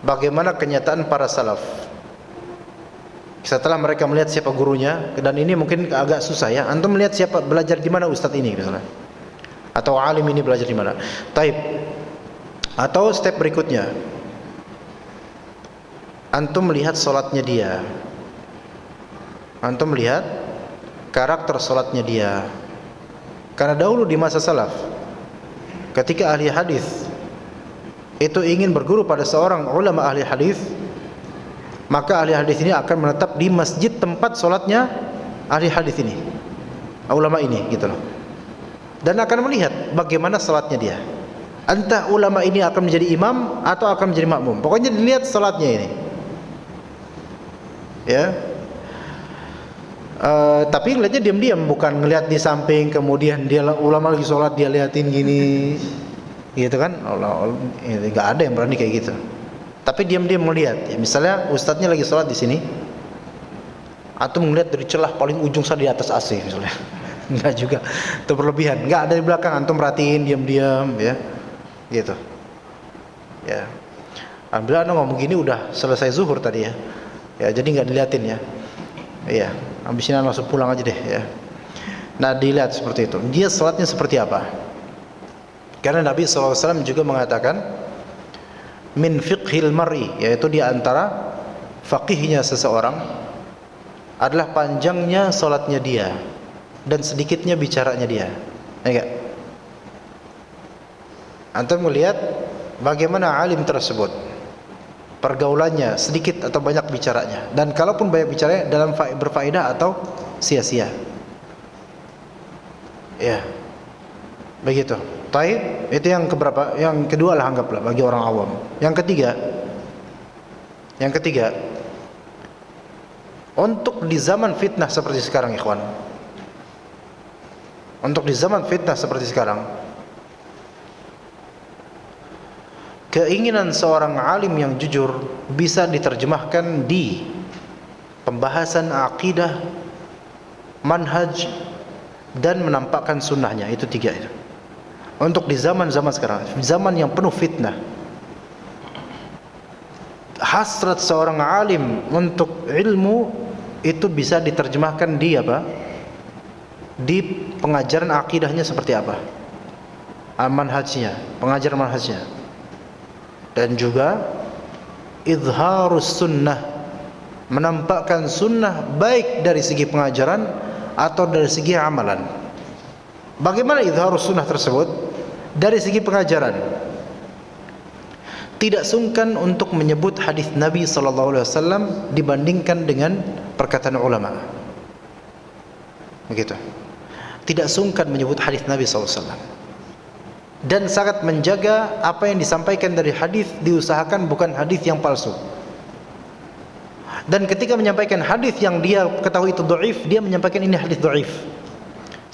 bagaimana kenyataan para salaf setelah mereka melihat siapa gurunya. Dan ini mungkin agak susah ya, antum melihat siapa belajar di mana ustadz ini misalnya, atau alim ini belajar di mana. Taib. Atau step berikutnya, antum melihat salatnya dia, antum melihat karakter salatnya dia. Karena dahulu di masa salaf, ketika ahli hadis itu ingin berguru pada seorang ulama ahli hadis, maka ahli hadis ini akan menetap di masjid tempat solatnya ahli hadis ini, ulama ini, gitu loh. Dan akan melihat bagaimana salatnya dia. Entah ulama ini akan menjadi imam atau akan menjadi makmum. Pokoknya dilihat salatnya ini. Ya. Tapi ngeliatnya diam-diam, bukan ngeliat di samping kemudian dia ulama lagi salat dia liatin gini, gitu kan? Nggak ada yang berani kayak gitu. Tapi diam-diam melihat. Ya, misalnya ustadznya lagi salat di sini, atau melihat dari celah paling ujung sana di atas AC misalnya. Enggak juga, itu berlebihan. Enggak, ada di belakang, antum perhatiin diam-diam, ya, gitu. Ya, alhamdulillah anda ngomong gini udah selesai zuhur tadi ya. Ya, jadi nggak diliatin ya. Iya, habis ini langsung pulang aja deh ya. Nah, dilihat seperti itu. Dia salatnya seperti apa? Karena Nabi SAW juga mengatakan min fiqhil mar'i, yaitu di antara faqihnya seseorang adalah panjangnya salatnya dia dan sedikitnya bicaranya dia. Enggak? Antum melihat bagaimana alim tersebut, pergaulannya sedikit atau banyak bicaranya, dan kalaupun banyak bicaranya dalam berfaedah atau sia-sia. Ya, begitu. Taib, itu yang keberapa? Yang kedua lah, anggaplah bagi orang awam. Yang ketiga, untuk di zaman fitnah seperti sekarang, ikhwan, untuk di zaman fitnah seperti sekarang, keinginan seorang alim yang jujur bisa diterjemahkan di pembahasan akidah, manhaj, dan menampakkan sunnahnya. Itu tiga itu. Untuk di zaman-zaman sekarang, zaman yang penuh fitnah, hasrat seorang alim untuk ilmu itu bisa diterjemahkan di apa? Di pengajaran akidahnya seperti apa, manhajnya, pengajaran manhajnya, dan juga izharus sunnah, menampakkan sunnah baik dari segi pengajaran atau dari segi amalan. Bagaimana izharus sunnah tersebut? Dari segi pengajaran, tidak sungkan untuk menyebut hadis Nabi SAW dibandingkan dengan perkataan ulama. Begitu. Tidak sungkan menyebut hadis Nabi SAW, dan sangat menjaga apa yang disampaikan dari hadis, diusahakan bukan hadis yang palsu. Dan ketika menyampaikan hadis yang dia ketahui itu dhaif, dia menyampaikan ini hadis dhaif,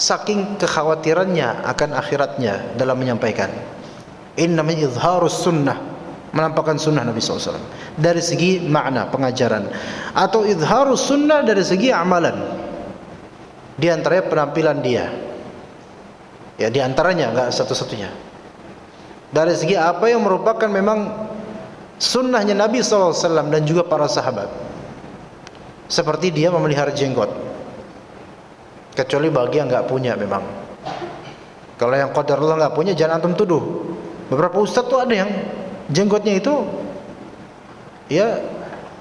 saking kekhawatirannya akan akhiratnya dalam menyampaikan. Ini namanya izharus sunnah, menampakkan sunnah Nabi SAW dari segi makna pengajaran, atau izharus sunnah dari segi amalan. Di antaranya penampilan dia, ya, di antaranya, enggak satu-satunya. Dari segi apa yang merupakan memang sunnahnya Nabi SAW dan juga para sahabat, seperti dia memelihara jenggot, kecuali bagi yang enggak punya memang. Kalau yang qadarullah enggak punya, jangan antum tuduh. Beberapa ustaz tuh ada yang jenggotnya itu, ya,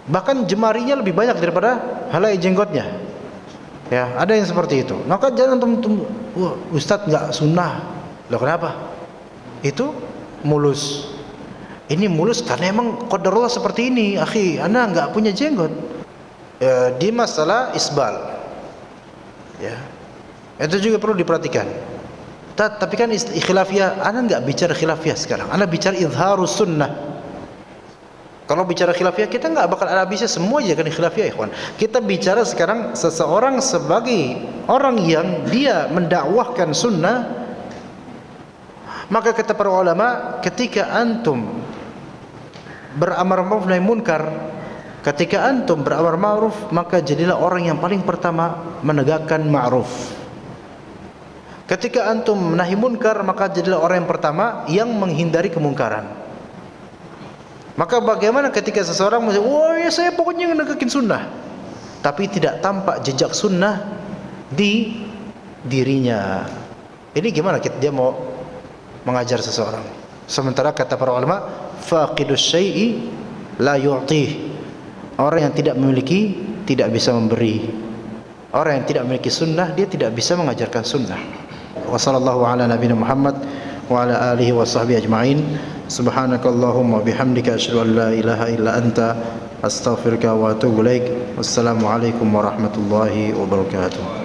bahkan jemarinya lebih banyak daripada helai jenggotnya. Ya, ada yang seperti itu. Maka jangan antum, wah, ustaz enggak sunnah. Loh, kenapa? Itu mulus. Ini mulus karena emang qadarullah seperti ini, akhi. Ana enggak punya jenggot. Ya, di masalah isbal, ya, itu juga perlu diperhatikan. Tapi kan khilafiyah, ana enggak bicara khilafiyah sekarang. Ana bicara izharus sunnah. Kalau bicara khilafiyah, kita enggak bakal ada habisnya semua aja kan khilafiyah, ikhwan. Kita bicara sekarang seseorang sebagai orang yang dia mendakwahkan sunnah. Maka kata para ulama, ketika antum beramar ma'ruf nahi munkar, ketika antum beramar ma'ruf, maka jadilah orang yang paling pertama menegakkan ma'ruf. Ketika antum menahi munkar, maka jadilah orang yang pertama yang menghindari kemungkaran. Maka bagaimana ketika seseorang mengatakan, "Wah, ya saya pokoknya negekin sunnah," tapi tidak tampak jejak sunnah di dirinya. Ini gimana dia mau mengajar seseorang? Sementara kata para ulama, faqidus syai'i la yu'tih. Orang yang tidak memiliki tidak bisa memberi. Orang yang tidak memiliki sunnah, dia tidak bisa mengajarkan sunnah. Wa sallallahu ala nabiyina Muhammad wa ala alihi wa sahbihi ajma'in. Subhanakallahumma bihamdika asyhadu an la ilaha illa anta astaghfiruka wa atubu ilaik. Wassalamu alaikum warahmatullahi wabarakatuh.